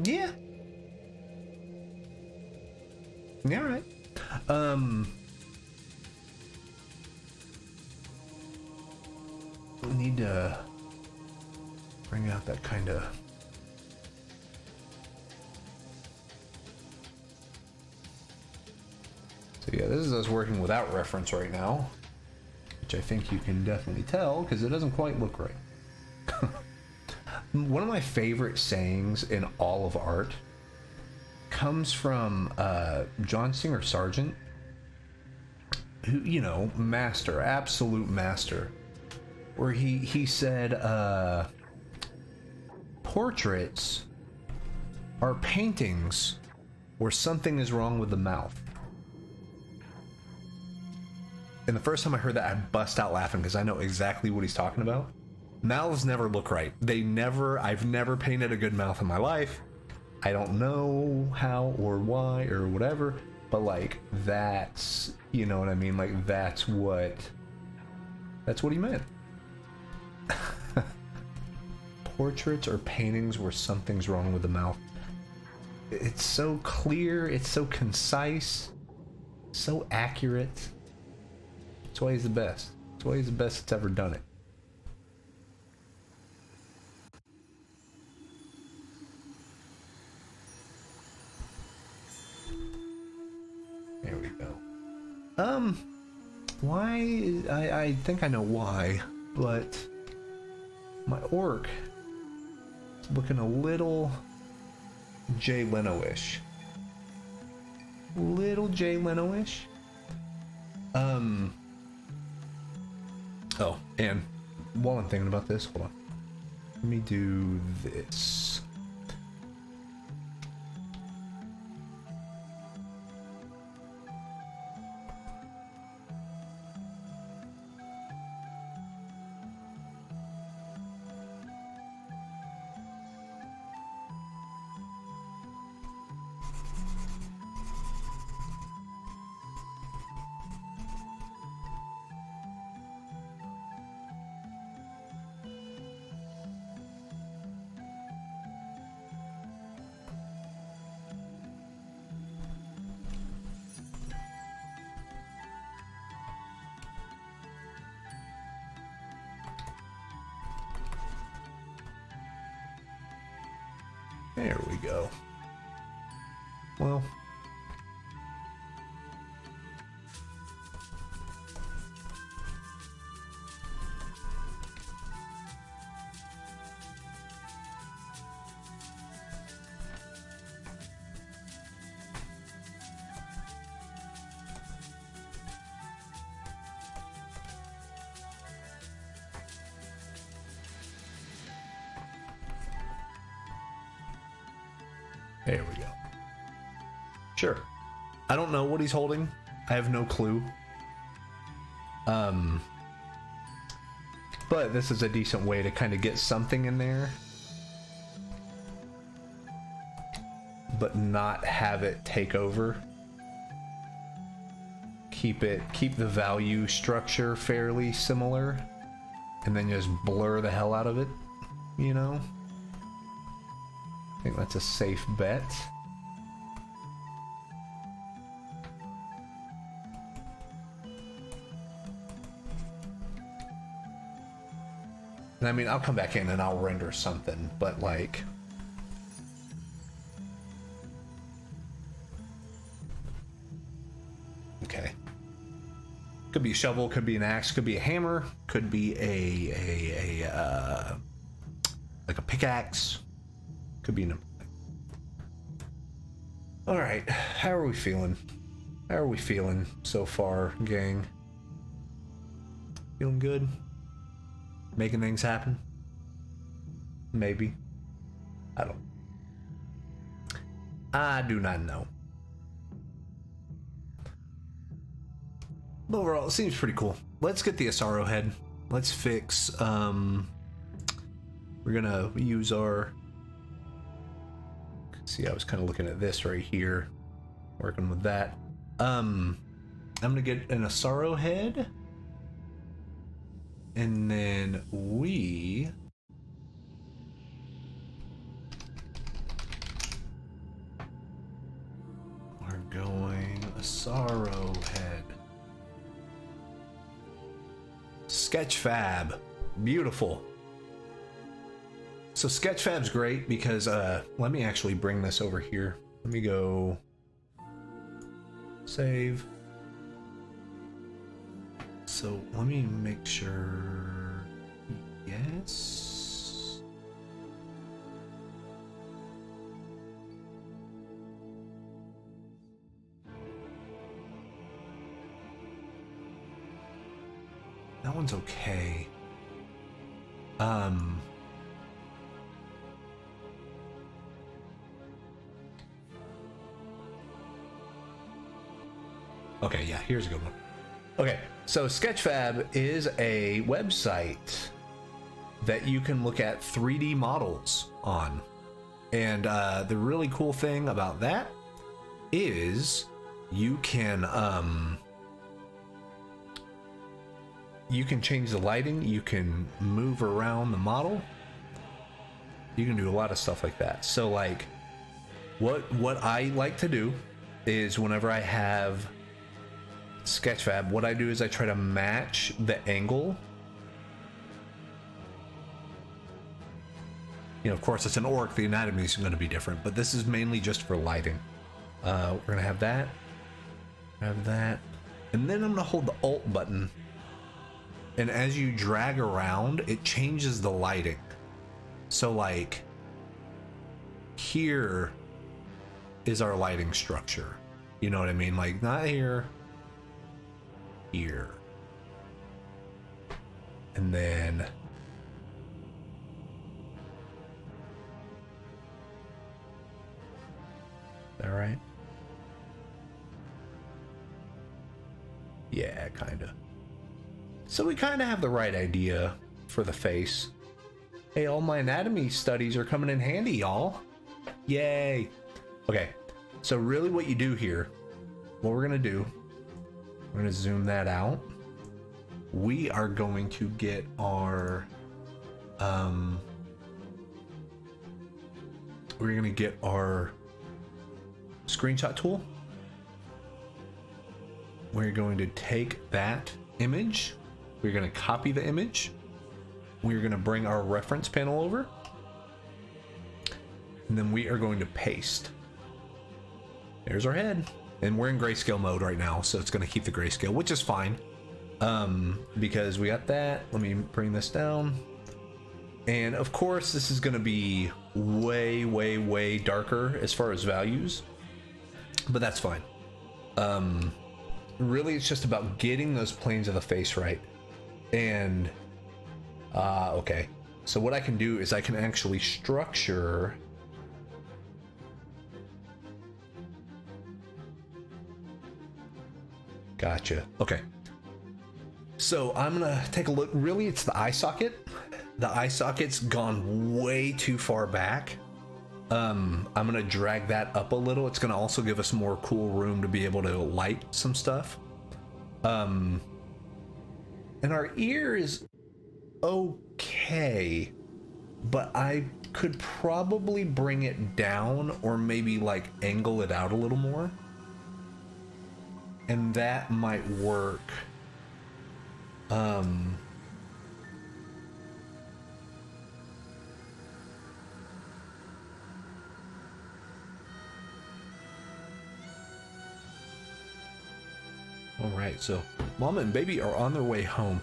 Yeah. Yeah, all right. We need to bring out that kind of... So yeah, this is us working without reference right now, which I think you can definitely tell because it doesn't quite look right. One of my favorite sayings in all of art comes from John Singer Sargent, who, you know, master, absolute master, where he said, portraits are paintings where something is wrong with the mouth. And the first time I heard that, I bust out laughing because I know exactly what he's talking about. Mouths never look right. I've never painted a good mouth in my life. I don't know how or why or whatever, but like that's, you know what I mean? Like that's what he meant. Portraits or paintings where something's wrong with the mouth. It's so clear, it's so concise, so accurate. That's why he's the best. That's why he's the best that's ever done it. There we go. Why? I think I know why, but my orc is looking a little Jay Leno-ish. Little Jay Leno-ish. Oh, and while I'm thinking about this, hold on. Let me do this. There we go. Well, There we go. Sure. I don't know what he's holding. I have no clue. But this is a decent way to kind of get something in there, but not have it take over. Keep the value structure fairly similar, and then just blur the hell out of it, you know? I think that's a safe bet. And I mean, I'll come back in and I'll render something, but like... Okay. Could be a shovel, could be an axe, could be a hammer, could be like a pickaxe, could be an... All right, how are we feeling? How are we feeling so far, gang? Feeling good? Making things happen? Maybe. I do not know. But overall, it seems pretty cool. Let's get the Asaro head. Let's fix, we're gonna use our... See, I was kind of looking at this right here. Working with that. I'm gonna get an Asaro head. And then we are going Asaro head. Sketchfab. Beautiful. So Sketchfab's great because let me actually bring this over here. Let me go save. So let me make sure. Yes. That one's okay. Okay, yeah, here's a good one. Okay, so Sketchfab is a website that you can look at 3D models on. And the really cool thing about that is you can change the lighting, you can move around the model, you can do a lot of stuff like that. So like what I like to do is whenever I have Sketchfab, what I do is I try to match the angle. You know, of course, it's an orc, the anatomy is going to be different, but this is mainly just for lighting. We're going to have that, and then I'm going to hold the Alt button, and as you drag around, it changes the lighting. So like, here is our lighting structure. You know what I mean? Like, not here, here, and then all right, yeah, kind of. So we kind of have the right idea for the face. Hey, all my anatomy studies are coming in handy, y'all. Yay. Okay, so really what you do here, what we're gonna do, we're going to zoom that out. We are going to get our we're going to get our screenshot tool. We're going to take that image, we're going to copy the image, we're going to bring our reference panel over, and then we are going to paste. There's our head. And we're in grayscale mode right now, so it's going to keep the grayscale, which is fine, because we got that. Let me bring this down, and of course this is going to be way darker as far as values, but that's fine. Really, it's just about getting those planes of the face right. And okay, so what I can do is I can actually structure Gotcha. Okay. So I'm gonna take a look. Really, it's the eye socket. The eye socket's gone way too far back. I'm gonna drag that up a little. It's gonna also give us more cool room to be able to light some stuff. And our ear is okay, but I could probably bring it down or maybe like angle it out a little more. And that might work. All right, so mama and baby are on their way home.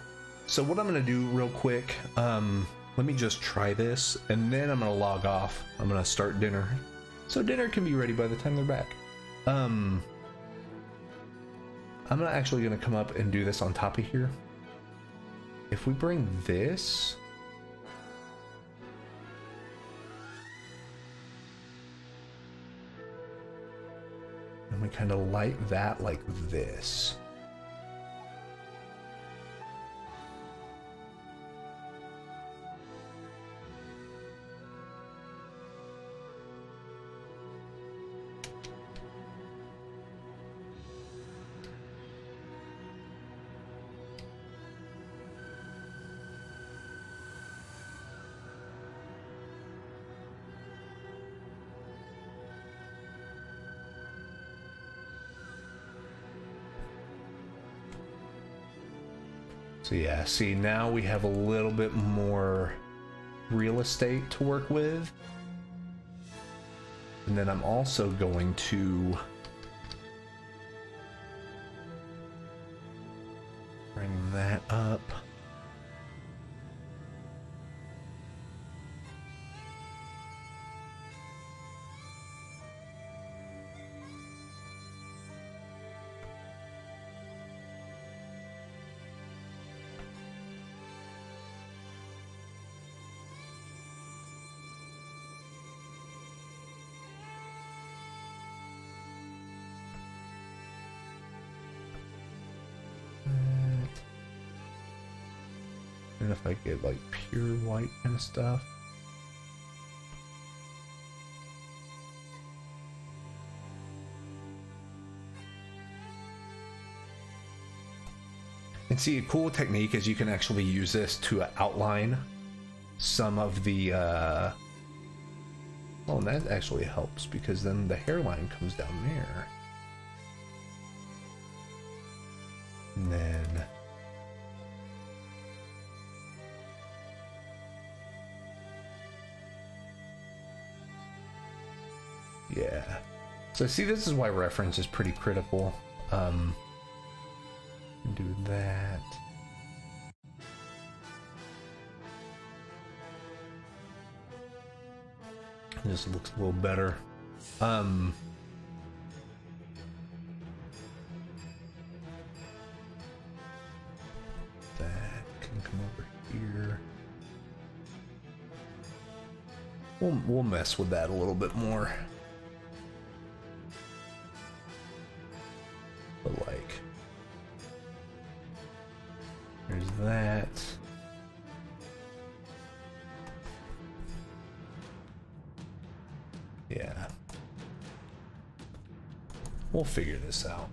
So what I'm gonna do real quick, let me just try this and then I'm gonna log off. I'm gonna start dinner. So dinner can be ready by the time they're back. I'm actually gonna come up and do this on top of here. If we bring this, and we kind of light that like this. So yeah, see, now we have a little bit more real estate to work with. And then I'm also going to bring that up. And if I get like pure white kind of stuff. And see, a cool technique is you can actually use this to outline some of the oh, and that actually helps because then the hairline comes down there. And then yeah. So see, this is why reference is pretty critical. Do that. This looks a little better. That can come over here. We'll mess with that a little bit more. But like, there's that. Yeah. We'll figure this out.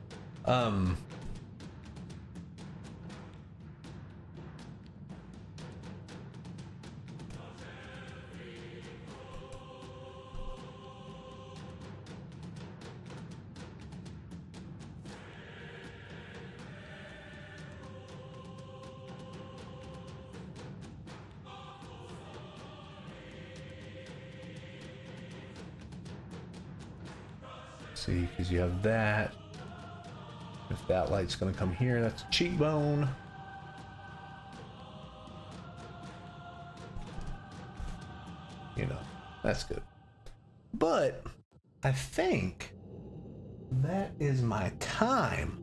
See, because you have that. If that light's going to come here, that's a cheekbone. You know, that's good. But I think that is my time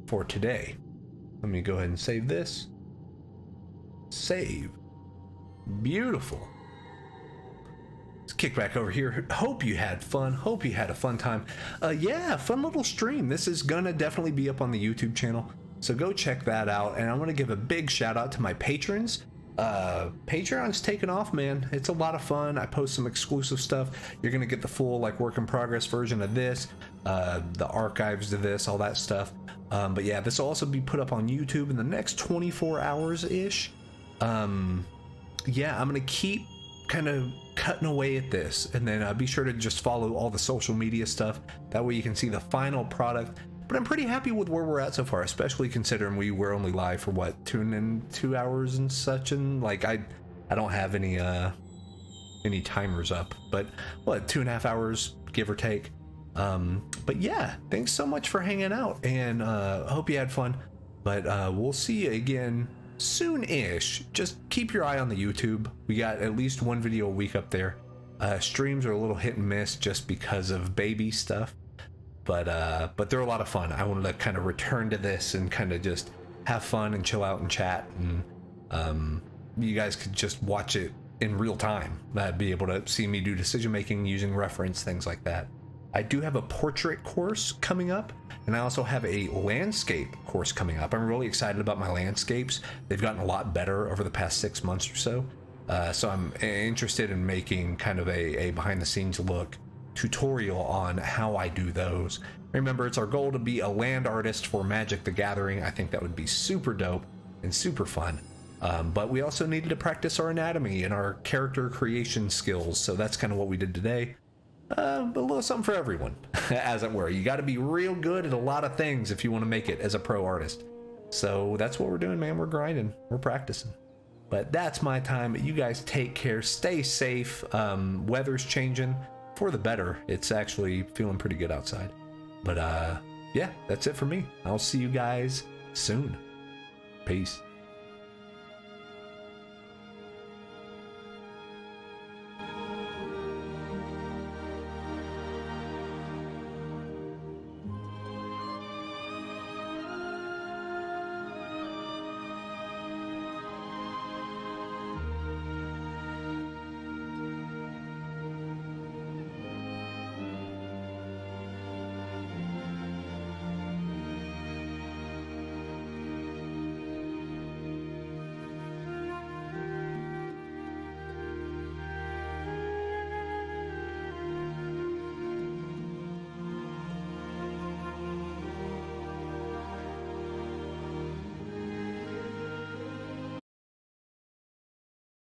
for today. Let me go ahead and save this. Save. Beautiful. Let's kick back over here. Hope you had fun. Hope you had a fun time. Yeah, fun little stream. This is gonna definitely be up on the YouTube channel, so go check that out. And I'm gonna give a big shout out to my patrons. Patreon's taken off, man. It's a lot of fun. I post some exclusive stuff. You're gonna get the full like work in progress version of this, the archives to this, all that stuff. But yeah, this will also be put up on YouTube in the next 24 hours ish. Yeah, I'm gonna keep kind of cutting away at this, and then be sure to just follow all the social media stuff. That way you can see the final product. But I'm pretty happy with where we're at so far, especially considering we were only live for what, 2 hours and such, and like I don't have any timers up, but what, 2.5 hours give or take. But yeah, thanks so much for hanging out, and hope you had fun. But we'll see you again soon-ish. Just keep your eye on the YouTube. We got at least one video a week up there. Streams are a little hit and miss just because of baby stuff. But they're a lot of fun. I wanted to kind of return to this and kind of just have fun and chill out and chat, and you guys could just watch it in real time. Be able to see me do decision making using reference, things like that. I do have a portrait course coming up, and I also have a landscape course coming up. I'm really excited about my landscapes. They've gotten a lot better over the past 6 months or so. So I'm interested in making kind of a behind the scenes look tutorial on how I do those. Remember, it's our goal to be a land artist for Magic the Gathering. I think that would be super dope and super fun. But we also needed to practice our anatomy and our character creation skills, so that's kind of what we did today. A little something for everyone, as it were. You got to be real good at a lot of things if you want to make it as a pro artist. So that's what we're doing, man. We're grinding, we're practicing. But that's my time. You guys take care, stay safe. Weather's changing for the better. It's actually feeling pretty good outside. But yeah, that's it for me. I'll see you guys soon. Peace.